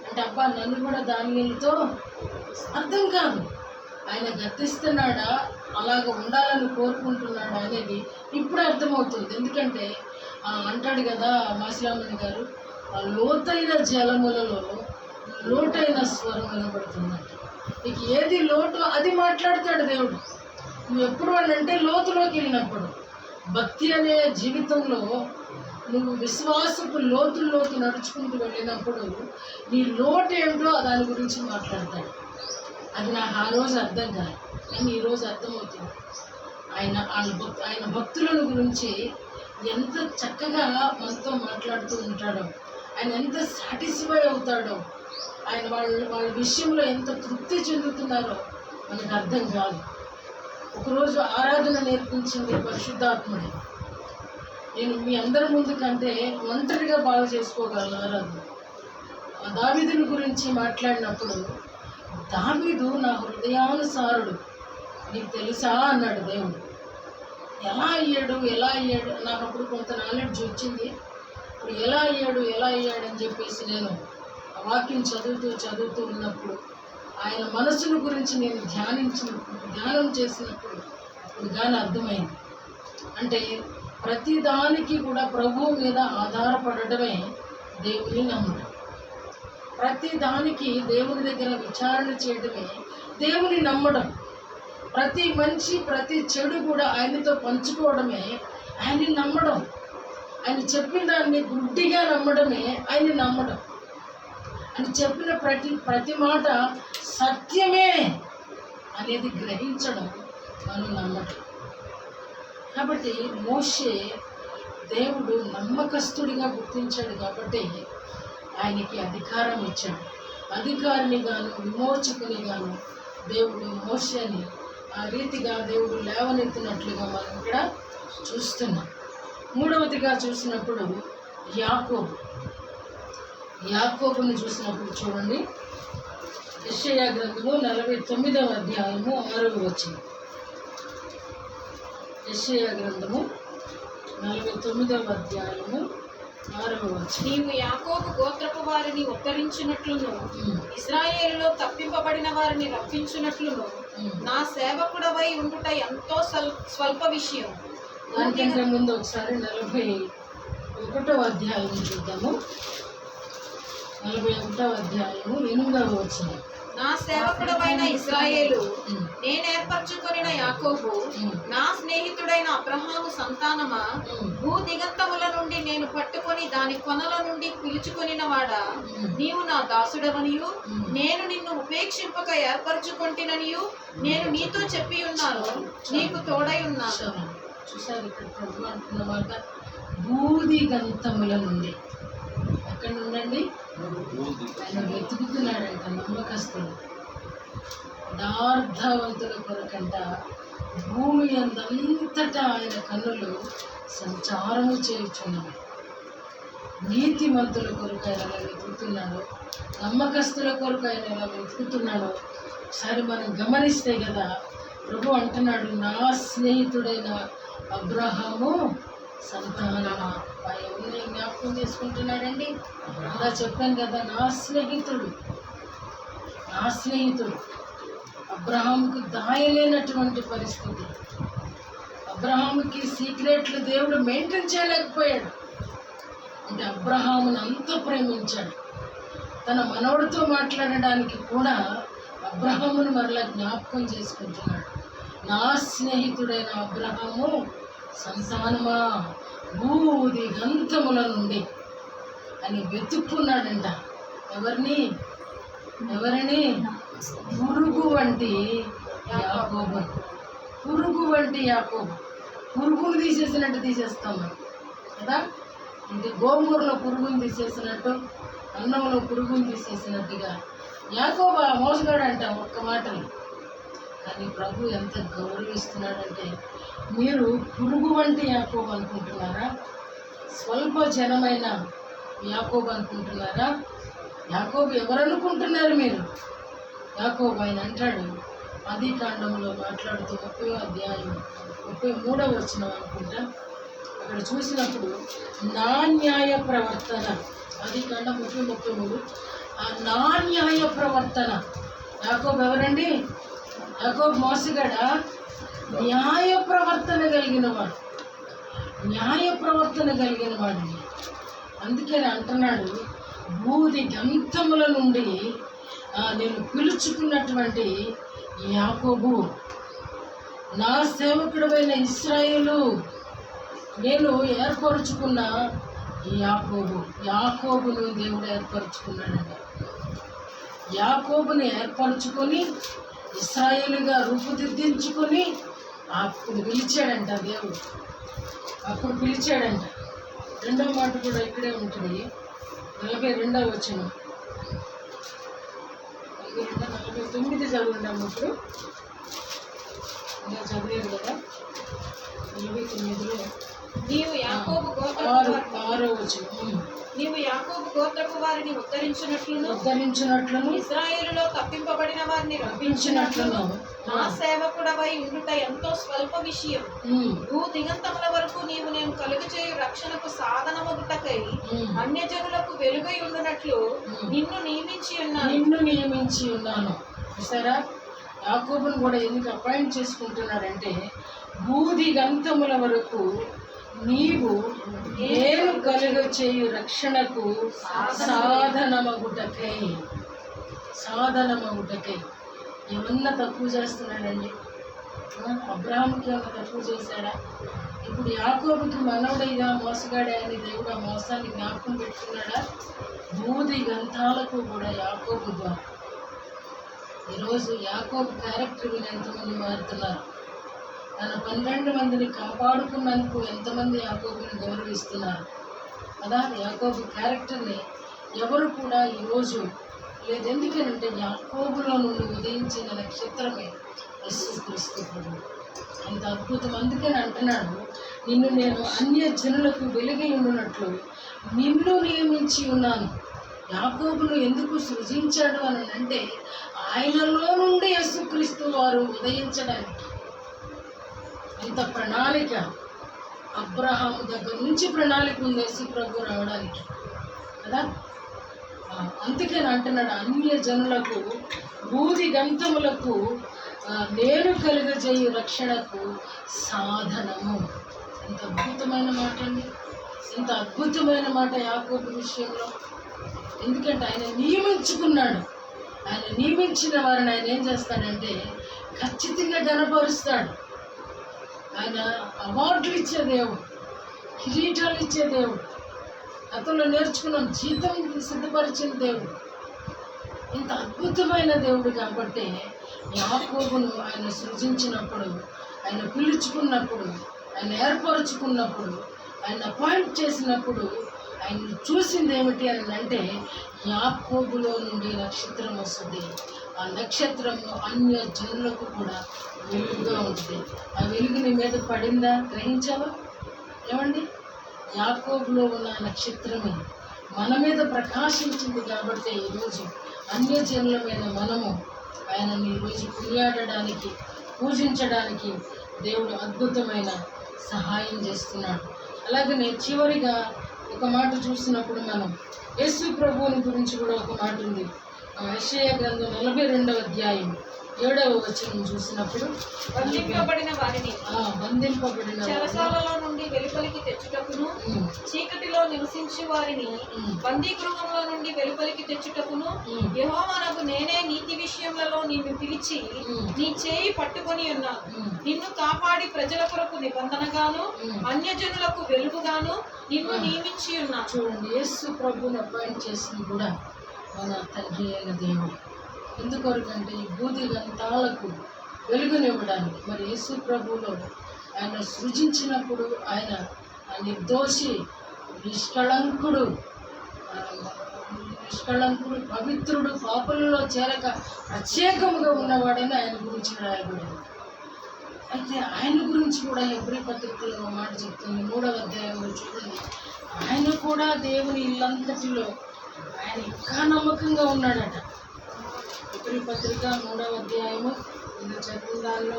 అంటే అబ్బా, నన్ను కూడా దానియేలుతో అర్థం కాదు. ఆయన గర్తిస్తున్నాడా, అలాగ ఉండాలని కోరుకుంటున్నాడా అనేది ఇప్పుడు అర్థమవుతుంది. ఎందుకంటే అంటాడు కదా మాసిలామణి గారు, ఆ లోతైన జలములలో లోటైన స్వరం వినబడుతుందంట. నీకు ఏది లోటు అది మాట్లాడతాడు దేవుడు. నువ్వు ఎప్పుడు అంటే లోతులోకి వెళ్ళినప్పుడు, భక్తి అనే జీవితంలో నువ్వు విశ్వాసపు లోతు నడుచుకుంటూ వెళ్ళినప్పుడు నీ లోటు ఏమిటో దాని గురించి మాట్లాడతాడు. అది నాకు ఆ రోజు అర్థం కాదు, కానీ ఈరోజు అర్థమవుతుంది. ఆయన భక్తుల గురించి ఎంత చక్కగా మనతో మాట్లాడుతూ ఉంటాడో, ఆయన ఎంత సాటిస్ఫై అవుతాడో, ఆయన వాళ్ళ విషయంలో ఎంత తృప్తి చెందుతున్నారో మనకు అర్థం కాదు. ఒకరోజు ఆరాధన నేర్పించింది పరిశుద్ధాత్ముడే. నేను మీ అందరి ముందు కంటే ఒంటరిగా బాగా చేసుకోగలను ఆరాధన. దావీదుని గురించి మాట్లాడినప్పుడు, దావీదు నా హృదయానుసారుడు, నీకు తెలుసా అన్నాడు దేవుడు. ఎలా అయ్యాడు నాకు అప్పుడు కొంత నాలెడ్జ్ వచ్చింది. ఇప్పుడు ఎలా అయ్యాడని చెప్పేసి నేను ఆ వాక్యం చదువుతూ ఉన్నప్పుడు, ఆయన మనసును గురించి నేను ధ్యానం చేసినప్పుడు ఇప్పుడు కానీ అర్థమైంది. అంటే ప్రతిదానికి కూడా ప్రభువు మీద ఆధారపడటమే దేవుని నమ్మడం. ప్రతిదానికి దేవుని దగ్గర విచారణ చేయడమే దేవుని నమ్మడం. ప్రతి మంచి ప్రతి చెడు కూడా ఆయనతో పంచుకోవడమే ఆయన్ని నమ్మడం. ఆయన చెప్పిన దాన్ని గుడ్డిగా నమ్మడమే ఆయన్ని నమ్మడం. ఆయన చెప్పిన ప్రతి మాట సత్యమే అనేది గ్రహించడం మనం నమ్మటం. కాబట్టి మోషే దేవుడు నమ్మకస్తుడిగా గుర్తించాడు. కాబట్టి ఆయనకి అధికారం ఇచ్చాడు. అధికారిని గాను విమోచకుని గాను దేవుడు మోషేని ఆ రీతిగా దేవుడు లేవనెత్తినట్లుగా మనం ఇక్కడ చూస్తున్నాం. మూడవదిగా చూసినప్పుడు యాకోబుని చూసినప్పుడు చూడండి, యెషయా గ్రంథము 49వ అధ్యాయము 6వ వచనం. యెషయా గ్రంథము 49వ అధ్యాయము 6వ వచనం.
నీవు యాకోబు గోత్రపు వారిని ఉద్ధరించినట్లును ఇశ్రాయేలులో తప్పింపబడిన వారిని రప్పించినట్లును నా సేవకుడవై ఉండుట ఎంతో స్వల్ప విషయం.
దానికంటే ముందు ఒకసారి 41వ అధ్యాయం చూద్దాము. 41వ అధ్యాయము 8వ వచనం.
నా సేవకుడవైన ఇశ్రాయేలు, నేను ఏర్పరచుకొనిన యాకోబు, నా స్నేహితుడైన అబ్రహాము సంతానమా, భూ దిగంతముల నుండి నేను పట్టుకొని దాని కొనల నుండి పిలుచుకొనిన వాడా, నీవు నా దాసుడవనియు నేను నిన్ను ఉపేక్షింపక ఏర్పరచుకొంటిననియు నేను నీతో చెప్పి ఉన్నాను, నీకు తోడై ఉన్నాను.
చూసారు ఇక్కడ ప్రభు అంటున్నమాట, భూదిగంతముల నుండి. ఎక్కడ నుండండి? ఆయన వెతుకుతున్నాడంట నమ్మకస్తులు, యథార్థవంతుల కొరకంట భూమి అంతటా ఆయన కన్నులు సంచారము చేయుచున్నవి. నీతిమంతుల కొరకు ఆయన ఎలా వెతుకుతున్నాడో, నమ్మకస్తుల కొరకు ఆయన ఎలా వెతుకుతున్నాడో ఒకసారి మనం గమనిస్తే కదా, ప్రభు అంటున్నాడు, నా స్నేహితుడైన అబ్రహాము సంతానమా. ఎవరిని జ్ఞాపకం చేసుకుంటున్నాడండి? అలా చెప్పాను కదా, నా స్నేహితుడు అబ్రహాముకు దాయలేనటువంటి పరిస్థితి. అబ్రహాముకి సీక్రెట్లు దేవుడు మెయింటైన్ చేయలేకపోయాడు. అంటే అబ్రహామును అంత ప్రేమించాడు. తన మనవడితో మాట్లాడడానికి కూడా అబ్రహామును మరలా జ్ఞాపకం చేసుకుంటున్నాడు. నా స్నేహితుడైన అబ్రహాము సంతానమా, భూదిగంతముల నుండి అని వెతుక్కున్నాడంట. ఎవరిని? పురుగు వంటి యాకోబు. పురుగును తీసేసినట్టు తీసేస్తాం మనం కదా. అంటే గోంగూరలో పురుగును తీసేసినట్టు, అన్నంలో పురుగును తీసేసినట్టుగా యాకోబు మోసగాడంట ఒక్క మాటలు. కానీ ప్రభు ఎంత గౌరవిస్తున్నాడంటే, మీరు పురుగు వంటి యాకోబు అనుకుంటున్నారా? స్వల్ప జనమైన యాకోబు అనుకుంటున్నారా? యాకోబు ఎవరు అనుకుంటున్నారు మీరు? యాకోబు ఆయన అంటాడు, ఆదికాండంలో మాట్లాడుతూ 30వ అధ్యాయం 33వ వచనం అనుకుంటా, అక్కడ చూసినప్పుడు నా న్యాయ ప్రవర్తన, ఆదికాండం 30:33, ఆ నా న్యాయ ప్రవర్తన. యాకోబు ఎవరండి? యాకోబు మోసగాడా? న్యాయ ప్రవర్తన కలిగిన వాడు. అందుకే అంటున్నాడు, భూదిగంతముల నుండి నేను పిలుచుకున్నటువంటి యాకోబు, నా సేవకుడైన ఇశ్రాయేలు, నేను ఏర్పరచుకున్న యాకోబును దేవుడు ఏర్పరచుకున్నాడంట. యాకోబుని ఏర్పరచుకొని ఇశ్రాయేలుగా రూపుదిద్దించుకొని అప్పుడు పిలిచాడంట దేవుడు. రెండవ మాట కూడా ఇక్కడే ఉంటుంది, 42వ వచనం. 49 చదువుంటాము ఇప్పుడు, ఇలా చదివారు కదా. 49లో
నీవు యాకోబు
6వ వచనం.
నీవు యాకోబు గోత్రపు వారిని ఉద్ధరించినట్లును ఇశ్రాయేలులో తప్పింపబడిన వారిని రప్పించినట్లును నా సేవకుడవై ఉండుట ఎంతో స్వల్ప విషయం. భూ దిగంతముల వరకు నీవు నేను కలుగచేయు రక్షణకు సాధనమగుటకై అన్యజనులకు వెలుగై ఉండునట్లు నిన్ను నియమించి ఉన్నాను. చూసారా, యాకోబును కూడా ఎందుకు అపాయింట్ చేసుకుంటున్నాడంటే, భూదిగంతముల వరకు నీవు నేను కలుగ చేయు రక్షణకు సాధనమగుటకై. ఏమన్నా తక్కువ చేస్తున్నాడండి? అబ్రహాముకి ఏమన్నా తక్కువ చేశాడా? ఇప్పుడు యాకోబుకి మనవడైగా మోసగాడే అని దేవుడు ఆ మోసాన్ని జ్ఞాపకం పెట్టుకున్నాడా? భూదిగంతాలకు కూడా యాకోబు ద్వారా. ఈరోజు యాకోబు క్యారెక్టర్ విని ఎంతమంది మారుతున్నారు? తన 12 మందిని కాపాడుకున్నందుకు ఎంతమంది యాకోబుని గౌరవిస్తున్నారు కదా. యాకోబు క్యారెక్టర్ని ఎవరు కూడా ఈరోజు లేదు. ఎందుకంటే యాకోబులో నుండి ఉదయించిన నక్షత్రమే యేసుక్రీస్తు ప్రభువు. అంత అద్భుతం. అందుకని అంటున్నాడు, నిన్ను నేను అన్య జనులకు వెలుగై ఉండునట్లు నిన్ను నియమించి ఉన్నాను. యాకోబును ఎందుకు సృజించాడు అని అంటే, ఆయనలో నుండి యేసుక్రీస్తు వారు ఉదయించడానికి. అంత ప్రణాళిక,
అబ్రహాము దగ్గర నుంచి ప్రణాళిక ఉంది యేసు ప్రభు రావడానికి కదా. అందుకని అంటున్నాడు, అన్య జనులకు బూది గంతములకు నేను కలుగజేయు రక్షణకు సాధనము. ఎంత అద్భుతమైన మాట అండి, ఎంత అద్భుతమైన మాట యాకోబు విషయంలో. ఎందుకంటే ఆయన నియమించుకున్నాడు, ఆయన నియమించిన వారిని ఆయన ఏం చేస్తాడంటే ఖచ్చితంగా గణపరుస్తాడు. ఆయన అవార్డులు ఇచ్చే దేవుడు, కిరీటాలు ఇచ్చే దేవుడు, గతంలో నేర్చుకున్నాం జీతం సిద్ధపరిచిన దేవుడు. ఇంత అద్భుతమైన దేవుడు కాబట్టి యాకోబును ఆయన సృజించినప్పుడు, ఆయన పిలుచుకున్నప్పుడు, ఆయన ఏర్పరచుకున్నప్పుడు, ఆయన అపాయింట్ చేసినప్పుడు ఆయన చూసింది ఏమిటి అని అంటే, యాకోబులో నుండి నక్షత్రం వస్తుంది. ఆ నక్షత్రము అన్య జనులకు కూడా వెలుగుగా ఉంటుంది. ఆ వెలుగు నీ మీద పడిందా, గ్రహించావా? ఏమండి, యాకోబులో ఉన్న నక్షత్రమే మన మీద ప్రకాశించింది కాబట్టి ఈరోజు అన్య జనుల మీద మనము ఆయనని ఈరోజు కొనియాడడానికి, పూజించడానికి దేవుడు అద్భుతమైన సహాయం చేస్తున్నాడు. అలాగనే చివరిగా ఒక మాట చూసినప్పుడు మనం యేసు ప్రభువుని గురించి కూడా ఒక మాట ఉంది. యెషయా గ్రంథం 42వ అధ్యాయం 7వ వచనం చూసినప్పుడు,
బంధింపబడిన వారిని
చెరసాలలో
నుండి వెలుపలికి తెచ్చుటకును, చీకటిలో నివసించు వారిని బందీగృహంలో నుండి వెలుపలికి తెచ్చుటకును యెహోవానగు నేనే నీతి విషయములలో నిన్ను పిలిచి నీ చేయి పట్టుకొని ఉన్నాను. నిన్ను కాపాడి ప్రజల కొరకు నిబంధనగాను అన్యజనులకు వెలుగుగాను నిన్ను నియమించి ఉన్నాను. చూడండి, యేసు ప్రభువుని అపాయింట్ చేసింది కూడా మన తండ్రి అయిన దేవుడు. ఎందుకొరకంటే ఈ బూది గంతాలకు వెలుగునివ్వడానికి. మరి యేసు ప్రభువులో ఆయన సృజించినప్పుడు ఆయన నిర్దోషి, నిష్కళంకుడు, పవిత్రుడు, పాపలలో చేరక ప్రత్యేకముగా ఉన్నవాడని ఆయన గురించి రాయబడింది. అయితే ఆయన గురించి కూడా హెబ్రీ పత్రికలో ఒక మాట చెప్తుంది, 3వ అధ్యాయంలో చూడండి. ఆయన కూడా దేవుని ఇల్లంతటిలో ఆయన ఇంకా నమ్మకంగా ఉన్నాడట. హెబ్రీ పత్రిక 3వ అధ్యాయము చదివిన దానిలో,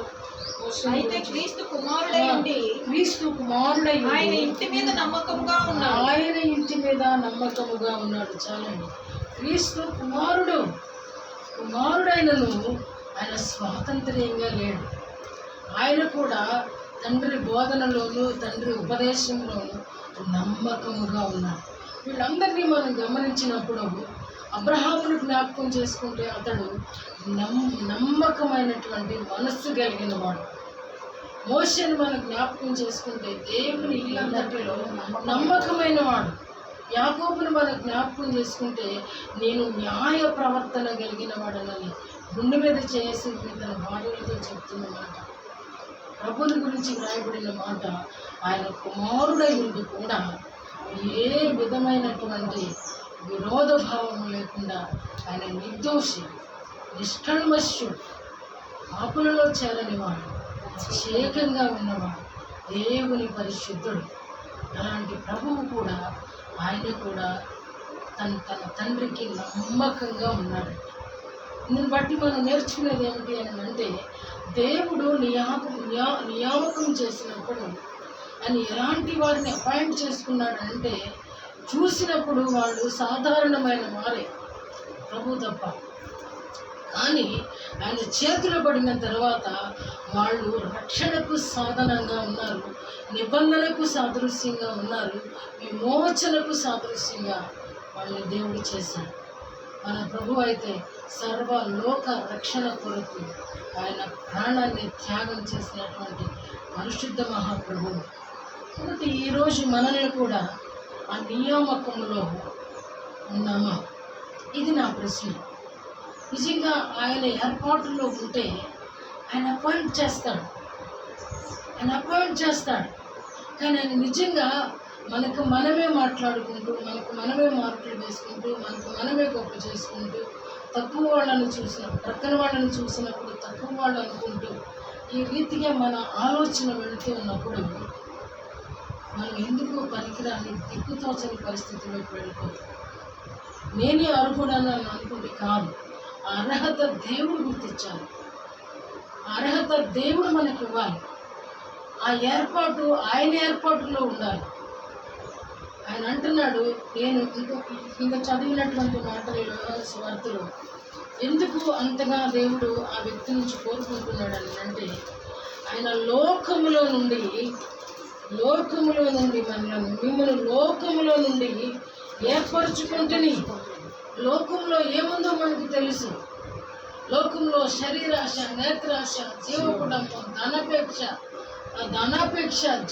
అయితే క్రీస్తు కుమారుడై ఆయన ఇంటి మీద నమ్మకముగా ఉన్నాడు.
ఆయన ఇంటి మీద నమ్మకముగా ఉన్నాడు. చాలండి, క్రీస్తు కుమారుడైనను ఆయన స్వాతంత్ర్యంగా లేడు. ఆయన కూడా తండ్రి బోధనలోను, తండ్రి ఉపదేశంలోను నమ్మకముగా ఉన్నాడు. వీళ్ళందరినీ మనం గమనించినప్పుడు అబ్రహామును జ్ఞాపకం చేసుకుంటే అతడు నమ్మకమైనటువంటి మనస్సు కలిగిన వాడు. మోషేను మనం జ్ఞాపకం చేసుకుంటే దేవుని ఇల్లంతటిలో నమ్మకమైన వాడు. యాకోబును మనం జ్ఞాపకం చేసుకుంటే నేను న్యాయ ప్రవర్తన కలిగిన వాడనని గుండె మీద చేసి తన భార్యలతో చెప్తున్న మాట, ప్రభుని గురించి వ్రాయబడిన మాట. ఆయన కుమారుడై ఉండి కూడా ఏ విధమైనటువంటి విరోధ భావం లేకుండా ఆయన నిర్దోషి, నిష్కల్మష్యుడు, పాపులలో చేరనివాడు, ప్రత్యేకంగా ఉన్నవాడు, దేవుని పరిశుద్ధుడు. అలాంటి ప్రభువు కూడా ఆయన కూడా తన తండ్రికి నమ్మకంగా ఉన్నాడు. దీన్ని బట్టి మనం నేర్చుకునేది ఏమిటి అని అంటే, దేవుడు నియామకం చేసినప్పుడు ఆయన ఎలాంటి వారిని అపాయింట్ చేసుకున్నాడంటే, చూసినప్పుడు వాళ్ళు సాధారణమైన వారే, ప్రభు తప్ప. కానీ ఆయన చేతులు పడిన తర్వాత వాళ్ళు రక్షణకు సాధనంగా ఉన్నారు, నిబంధనకు సాదృశ్యంగా ఉన్నారు, విమోచనకు సాదృశ్యంగా వాళ్ళని దేవుడు చేశాడు. మన ప్రభు అయితే సర్వలోక రక్షణ కొరకు ఆయన ప్రాణాన్ని త్యాగం చేసినటువంటి పరిశుద్ధ మహాప్రభువు. కాబట్టి ఈరోజు మనల్ని కూడా ఆ నియామకంలో ఉన్నామా? ఇది నా ప్రశ్న. నిజంగా ఆయన ఏర్పాటులో ఉంటే ఆయన అపాయింట్ చేస్తాడు, కానీ ఆయన నిజంగా మనకు మనమే మాట్లాడుకుంటూ, మనకు మనమే మార్కులు వేసుకుంటూ, మనకు మనమే గొప్ప చేసుకుంటూ, తక్కువ వాళ్ళని చూసినప్పుడు, ప్రక్కన వాళ్ళని చూసినప్పుడు తక్కువ వాళ్ళు అనుకుంటూ, ఈ రీతిగా మన ఆలోచన వెళుతూ ఉన్నప్పుడు మనం ఎందుకు పనికిరాని దిక్కుతోచని పరిస్థితుల్లోకి వెళ్ళిపోతాం. నేనే అర్హుడని అనుకుంటే కాదు, ఆ అర్హత దేవుడు గుర్తించాలి, ఆ అర్హత దేవుడు మనకి ఇవ్వాలి. ఆ ఏర్పాటు ఆయన ఏర్పాటులో ఉండాలి. ఆయన అంటున్నాడు, నేను ఇంకా చదివినటువంటి మాటలలో స్వార్థులు ఎందుకు అంతగా దేవుడు ఆ వ్యక్తి నుంచి కోరుకుంటున్నాడని అంటే, ఆయన లోకములో నుండి మిమ్మల్ని లోకములో నుండి ఏర్పరచుకుంటుని. లోకంలో ఏముందో మనకు తెలుసు. లోకంలో శరీరాశ, నేత్రాశ, జీవకుడంబం, ధనాపేక్ష,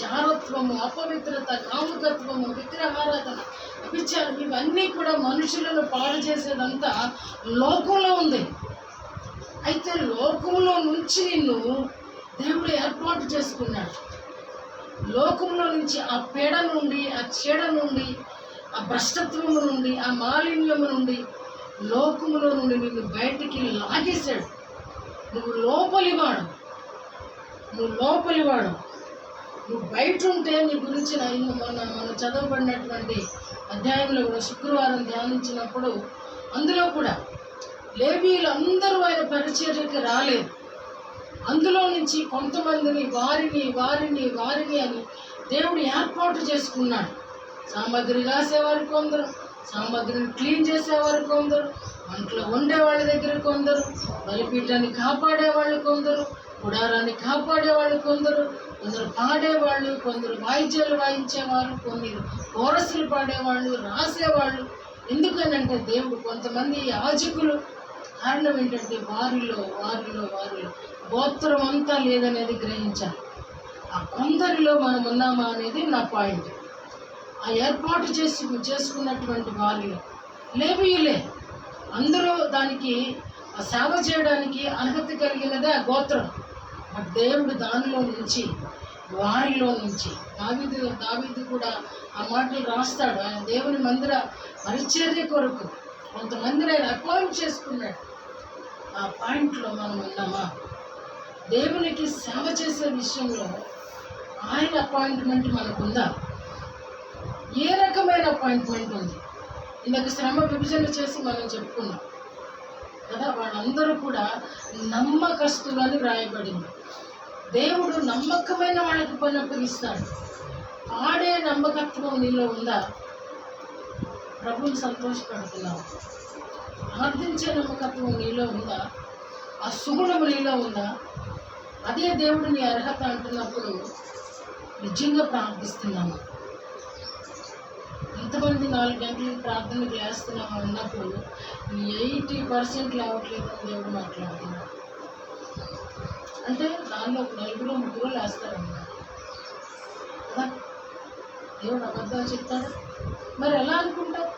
జారత్వము, అపవిత్రత, కాముకత్వము, విగ్రహారాధన, విచారం, ఇవన్నీ కూడా మనుషులను పాడు చేసేదంతా లోకంలో ఉంది. అయితే లోకంలో నుంచి నిన్ను దేవుడు ఏర్పాటు చేసుకున్నాడు. లోకంలో నుంచి ఆ పీడ నుండి, ఆ చీడ నుండి, ఆ భ్రష్టత్వము నుండి, ఆ మాలిన్యము నుండి, లోకములో నుండి నిన్ను బయటికి లాగేశాడు. నువ్వు లోపలివాడు. నువ్వు బయట ఉంటే నీ గురించి మన చదవబడినటువంటి అధ్యాయంలో కూడా శుక్రవారం ధ్యానించినప్పుడు అందులో కూడా లేవీయులు అందరూ ఆయన పరిచర్యకి రాలేదు. అందులో నుంచి కొంతమందిని వారిని అని దేవుడు ఏర్పాటు చేసుకున్నాడు. సామగ్రి రాసేవారు కొందరు, సామగ్రిని క్లీన్ చేసేవారు కొందరు, వంటలో వండేవాళ్ళ దగ్గర కొందరు, బలిపీఠాన్ని కాపాడేవాళ్ళు కొందరు, గుడారాన్ని కాపాడేవాళ్ళు కొందరు పాడేవాళ్ళు, కొందరు వాయిద్యాలు వాయించేవాళ్ళు, కొందరు కోరసులు పాడేవాళ్ళు, రాసేవాళ్ళు. ఎందుకనంటే దేవుడు కొంతమంది యాజకులు, కారణం ఏంటంటే వారిలో గోత్రం అంతా లేదనేది గ్రహించాలి. ఆ కొందరిలో మనం ఉన్నామా అనేది నా పాయింట్. ఆ ఏర్పాటు చేసుకున్నటువంటి వారిలో లేవీయులే అందరూ దానికి సేవ చేయడానికి అర్హత కలిగినదే ఆ గోత్రం. బట్ దేవుడు దానిలో నుంచి, వారిలో నుంచి, దావీదు కూడా ఆ మాటలు రాస్తాడు. ఆయన దేవుని మందిర పరిచర్య కొరకు కొంతమందిని ఆయన అపాయింట్ చేసుకున్నాడు. ఆ పాయింట్లో మనం ఉన్నామా? దేవునికి సేవ చేసే విషయంలో ఆయన అపాయింట్మెంట్ మనకుందా? ఏ రకమైన అపాయింట్మెంట్ ఉంది? ఇందాక శ్రమ విభజన చేసి మనం చెప్పుకున్నాం కదా, వాళ్ళందరూ కూడా నమ్మకస్తులు అని వ్రాయబడింది. దేవుడు నమ్మకమైన వాళ్ళకి పని అప్పగిస్తాడు. ఆడే నమ్మకత్వం నీలో ఉందా? ప్రభువుని సంతోషపడుతున్నావు? ప్రార్థించే నమ్మకత్వం నీలో ఉందా? ఆ సుగుణము నీలో ఉందా? అదే దేవుడు నీ అర్హత అంటున్నప్పుడు నిజంగా ప్రార్థిస్తున్నాము. ఎంతమంది 4 గంటలకు ప్రార్థనకు లేస్తున్నాము అన్నప్పుడు 80% లేవట్లేదు అని దేవుడు మాట్లాడుతున్నాడు. అంటే దానిలో 4-3 లేస్తారన్నమాట కదా. దేవుడు అబద్ధాలు చెప్తాడు. మరి ఎలా అనుకుంటావు?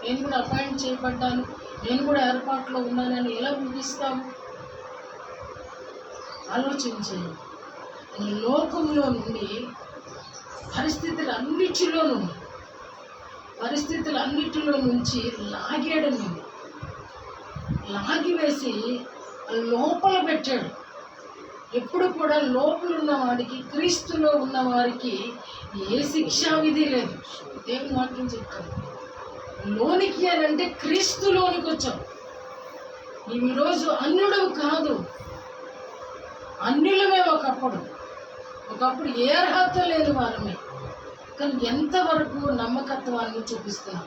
నేను కూడా అపాయింట్ చేయబడ్డాను, నేను కూడా ఏర్పాట్లో ఉన్నానని ఎలా ఊహిస్తావు? ఆలోచించేది. లోకంలో నుండి పరిస్థితులన్నిటిలో నుంచి లాగేయడం, లాగివేసి లోపల పెట్టాడు. ఎప్పుడు కూడా లోపల ఉన్నవాడికి, క్రీస్తులో ఉన్నవారికి ఏ శిక్షా విధి లేదు. దేవుని వాక్యం చెప్తాడు. లోనికి అని అంటే క్రీస్తులోనికి వచ్చావు. నీవు ఈరోజు అన్యుడవు కాదు, అన్యులమే. ఒకప్పుడు ఏ అర్హత లేని వారమే. కానీ ఎంతవరకు నమ్మకత్వాన్ని చూపిస్తున్నాం.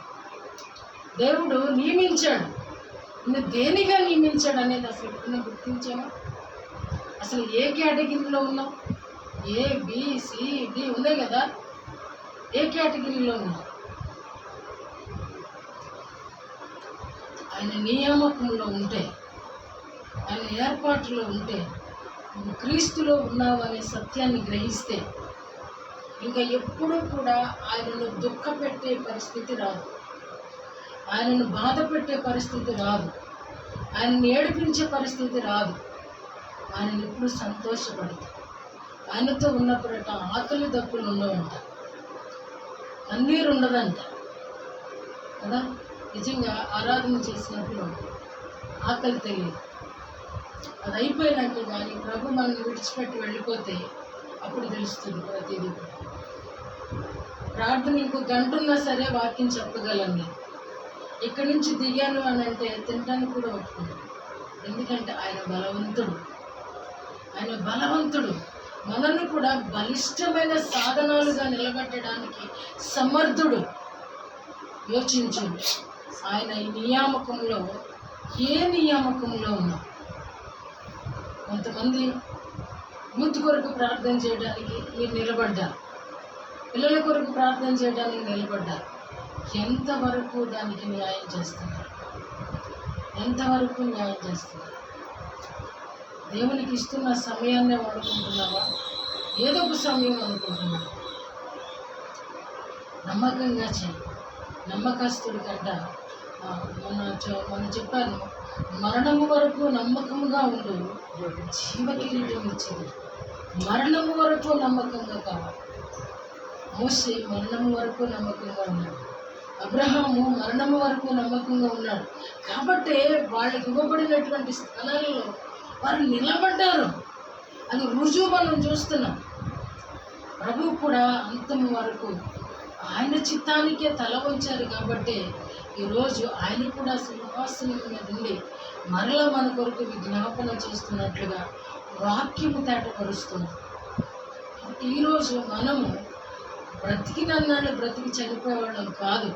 దేవుడు నియమించాడు. నువ్వు దేనిగా నియమించాడు అనేది అసలు ఎప్పుడైనా గుర్తించామా? అసలు ఏ కేటగిరీలో ఉన్నావు? ఏ, బి, సి, డి ఉన్నాయి కదా. ఏ కేటగిరీలో ఉన్నావు? ఆయన నియామకంలో ఉంటే, ఆయన ఏర్పాటులో ఉంటే, నువ్వు క్రీస్తులో ఉన్నావు అనే సత్యాన్ని గ్రహిస్తే ఇంకా ఎప్పుడూ కూడా ఆయనను దుఃఖపెట్టే పరిస్థితి రాదు, ఆయనను బాధ పెట్టే పరిస్థితి రాదు, ఆయనను ఏడిపించే పరిస్థితి రాదు. ఆయన ఎప్పుడు సంతోషపడదు. ఆయనతో ఉన్నప్పుడట ఆకలి దప్పులు ఉండవంట, కన్నీరు ఉండదంట కదా. నిజంగా ఆరాధన చేసినప్పుడు ఆకలి తెలియదు. అది అయిపోయినాక కానీ ప్రభు మనల్ని విడిచిపెట్టి వెళ్ళిపోతే అప్పుడు తెలుస్తుంది ప్రతిదీ. ప్రార్థన ఇంకో గంట ఉన్నా సరే వాక్యం చెప్పగలను. ఇక్కడి నుంచి దిగాను అని అంటే తినడానికి కూడా ఒప్పుకున్నాను. ఎందుకంటే ఆయన బలవంతుడు. ఆయన బలవంతుడు. మనల్ని కూడా బలిష్టమైన సాధనాలుగా నిలబెట్టడానికి సమర్థుడు. యోచించు, ఆయన ఈ నియామకంలో ఏ నియామకంలో ఉన్నా. కొంతమంది యూత్ కొరకు ప్రార్థన చేయడానికి మీరు నిలబడ్డారు, పిల్లల కొరకు ప్రార్థన చేయడానికి నిలబడ్డారు. ఎంతవరకు దానికి న్యాయం చేస్తున్నారు? ఎంతవరకు న్యాయం చేస్తున్నారు? దేవునికి ఇస్తున్న సమయాన్నే వాడుకుంటున్నావా? ఏదో ఒక సమయం అనుకుంటున్నావా? నమ్మకంగా చేయి. నమ్మకస్తుడి కంట మనం చెప్పాను, మరణము వరకు నమ్మకముగా ఉండు, జీవకిరీటం ఇచ్చింది. మరణము వరకు నమ్మకంగా కావాలి. మోషే మరణము వరకు నమ్మకంగా ఉన్నాడు. అబ్రహాము మరణము వరకు నమ్మకంగా ఉన్నాడు. కాబట్టి వాళ్ళకి ఇవ్వబడినటువంటి స్థలాలలో వారు నిలబడ్డారు. అది రుజువు మనం చూస్తున్నాం. ప్రభువు కూడా అంతము వరకు ఆయన చిత్తానికే తల వంచారు. కాబట్టి ఈరోజు ఆయన కూడా సింహాసనం మీద ఉండి మరలా మన కొరకు విజ్ఞాపన చేస్తున్నట్లుగా వాక్యము తేటపరుస్తుంది. ఈరోజు మనము బ్రతికినన్నాళ్ళు బ్రతికి చనిపోయేవాళ్ళం కాదు.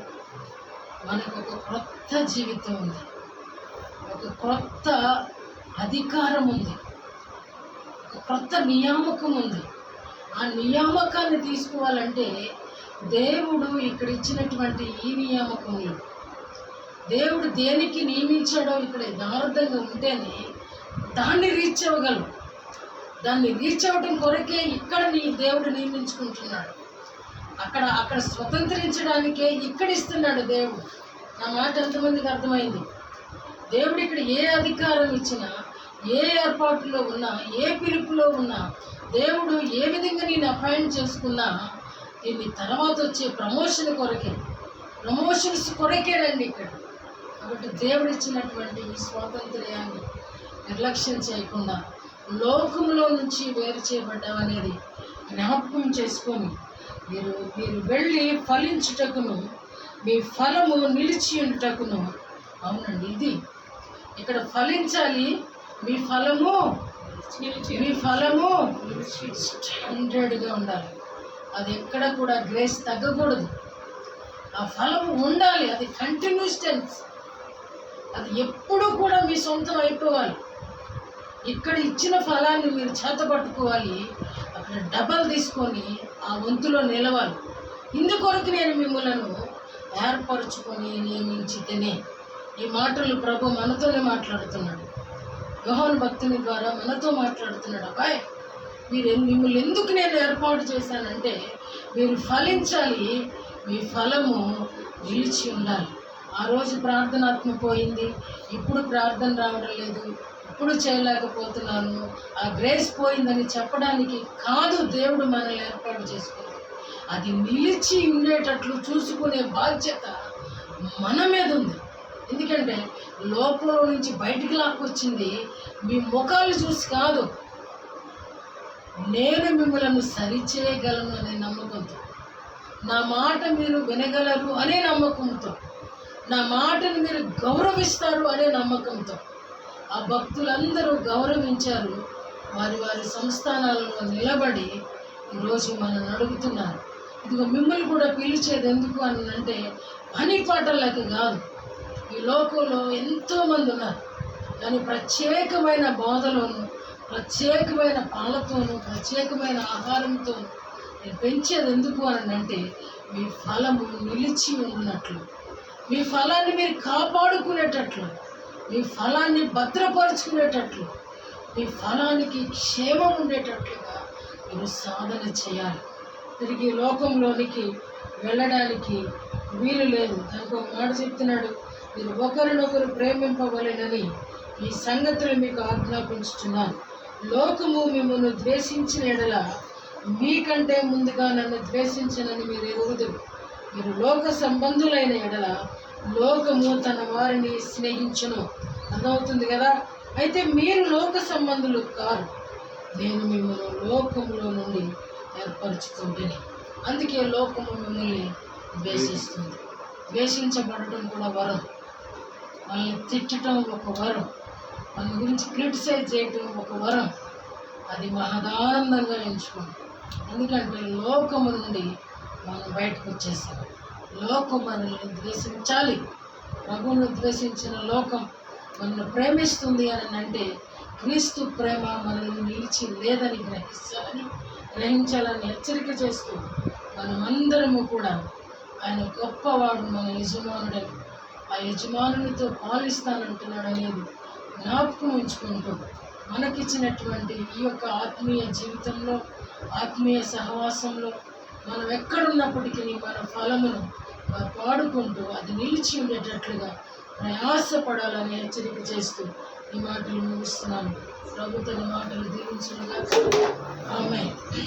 మనకు ఒక క్రొత్త జీవితం ఉంది, ఒక క్రొత్త అధికారం ఉంది, ఒక క్రొత్త నియామకం ఉంది. ఆ నియామకాన్ని తీసుకోవాలంటే దేవుడు ఇక్కడ ఇచ్చినటువంటి ఈ నియామకంలో దేవుడు దేనికి నియమించాడో ఇక్కడ యథార్థంగా ఉంటేనే దాన్ని రీచ్ అవ్వగలరు. దాన్ని రీచ్ అవ్వటం కొరకే ఇక్కడ దేవుడు నియమించుకుంటున్నాడు. అక్కడ స్వతంత్రించడానికే ఇక్కడ ఇస్తున్నాడు దేవుడు. నా మాట ఎంతమందికి అర్థమైంది? దేవుడు ఇక్కడ ఏ అధికారం ఇచ్చినా, ఏ ఏర్పాటులో ఉన్నా, ఏ పిలుపులో ఉన్నా, దేవుడు ఏ విధంగా నేను అపాయింట్ చేసుకున్నా దీన్ని తర్వాత వచ్చే ప్రమోషన్ కొరకే, ప్రమోషన్స్ కొరకేనండి ఇక్కడ. కాబట్టి దేవుడు ఇచ్చినటువంటి ఈ స్వాతంత్ర్యాన్ని నిర్లక్ష్యం చేయకుండా లోకంలో నుంచి వేరు చేయబడ్డామనేది జ్ఞాపకం చేసుకొని మీరు వెళ్ళి ఫలించుటకును మీ ఫలము నిలిచి ఉండుటకును. అవునండి, ఇది ఇక్కడ ఫలించాలి. మీ ఫలము స్టాండర్డ్గా ఉండాలి. అది ఎక్కడ కూడా గ్రేస్ తగ్గకూడదు. ఆ ఫలము ఉండాలి. అది కంటిన్యూస్ టెన్స్. అది ఎప్పుడూ కూడా మీ సొంతం అయిపోవాలి. ఇక్కడ ఇచ్చిన ఫలాన్ని మీరు చేతపట్టుకోవాలి. అక్కడ డబల్ తీసుకొని ఆ వంతులో నిలవాలి. ఇందుకొరకు నేను మిమ్మలను ఏర్పరచుకొని నియమించి తినే. ఈ మాటలు ప్రభు మనతోనే మాట్లాడుతున్నాడు. యోహాను భక్తుని ద్వారా మనతో మాట్లాడుతున్నాడు. అబ్బాయి, మిమ్మల్ని ఎందుకు నేను ఏర్పాటు చేశానంటే మీరు ఫలించాలి, మీ ఫలము నిలిచి ఉండాలి. ఆ రోజు ప్రార్థనాత్మ పోయింది, ఇప్పుడు ప్రార్థన రావడం లేదు, ఇప్పుడు చేయలేకపోతున్నాను, ఆ గ్రేస్ పోయిందని చెప్పడానికి కాదు దేవుడు మనల్ని ఏర్పాటు చేసుకుంది. అది నిలిచి ఉండేటట్లు చూసుకునే బాధ్యత మన మీద ఉంది. ఎందుకంటే లోపల నుంచి బయటికి లాక్కొచ్చింది మీ ముఖాలు చూసి కాదు, నేను మిమ్మల్ని సరిచేయగలను అనే నమ్మకంతో, నా మాట మీరు వినగలరు అనే నమ్మకంతో, నా మాటను మీరు గౌరవిస్తారు అనే నమ్మకంతో ఆ భక్తులందరూ గౌరవించారు. వారి సంస్థానాలలో నిలబడి ఈరోజు మనల్ని అడుగుతున్నారు. ఇదిగో మిమ్మల్ని కూడా పిలిచేది ఎందుకు అని అంటే పని పాటలకి కాదు. ఈ లోకంలో ఎంతోమంది ఉన్నారు, కానీ ప్రత్యేకమైన బోధలోను, ప్రత్యేకమైన పాలతోనూ, ప్రత్యేకమైన ఆహారంతోనూ నేను పెంచేది ఎందుకు అని అంటే మీ ఫలము నిలిచి ఉన్నట్లు, మీ ఫలాన్ని మీరు కాపాడుకునేటట్లు, మీ ఫలాన్ని భద్రపరుచుకునేటట్లు, మీ ఫలానికి క్షేమం ఉండేటట్లుగా మీరు సాధన చేయాలి. తిరిగి లోకంలోనికి వెళ్ళడానికి వీలు లేదు. దానికి ఒక మాట చెప్తున్నాడు, మీరు ఒకరినొకరు ప్రేమింపవలెనని ఈ సంగతులు మీకు ఆజ్ఞాపించుచున్నాను. లోకము మిమ్మల్ని ద్వేషించిన ఎడల మీకంటే ముందుగా నన్ను ద్వేషించనని మీరు ఎరుగుదురు. మీరు లోక సంబంధులైన ఎడల లోకము తన వారిని స్నేహించును. అర్థమవుతుంది కదా? అయితే మీరు లోక సంబంధులు కారు, నేను మిమ్మల్ని లోకములో నుండి ఏర్పరచుకుంటేనే. అందుకే లోకము మిమ్మల్ని ద్వేషిస్తుంది. ద్వేషించబడటం కూడా వరం. మనల్ని తిట్టడం ఒక వరం, మన గురించి క్రిటిసైజ్ చేయటం ఒక వరం. అది మహదానందంగా ఎంచుకుంటాం. ఎందుకంటే లోకము నుండి మనం బయటకు వచ్చేసాం. లోకం మనల్ని ద్వేషించాలి. ప్రభువును ద్వేషించిన లోకం మనల్ని ప్రేమిస్తుంది అని అంటే క్రీస్తు ప్రేమ మనల్ని నిలిచి లేదని గ్రహించాలని హెచ్చరిక చేస్తూ మనమందరము కూడా ఆయన గొప్పవాడు, మన యజమానుడని, ఆ యజమానునితో పాలిస్తానంటున్నాడు అనేది జ్ఞాపకం ఉంచుకుంటూ మనకిచ్చినటువంటి ఈ యొక్క ఆత్మీయ జీవితంలో, ఆత్మీయ సహవాసంలో మనం ఎక్కడున్నప్పటికీ మన ఫలమును కాపాడుకుంటూ అది నిలిచి ఉండేటట్లుగా ప్రయాసపడాలని హెచ్చరిక చేస్తూ ఈ మాటలు ముగిస్తున్నాను. ప్రభుత్వ మాటలు దీవించునుగాక. ఆమేన్.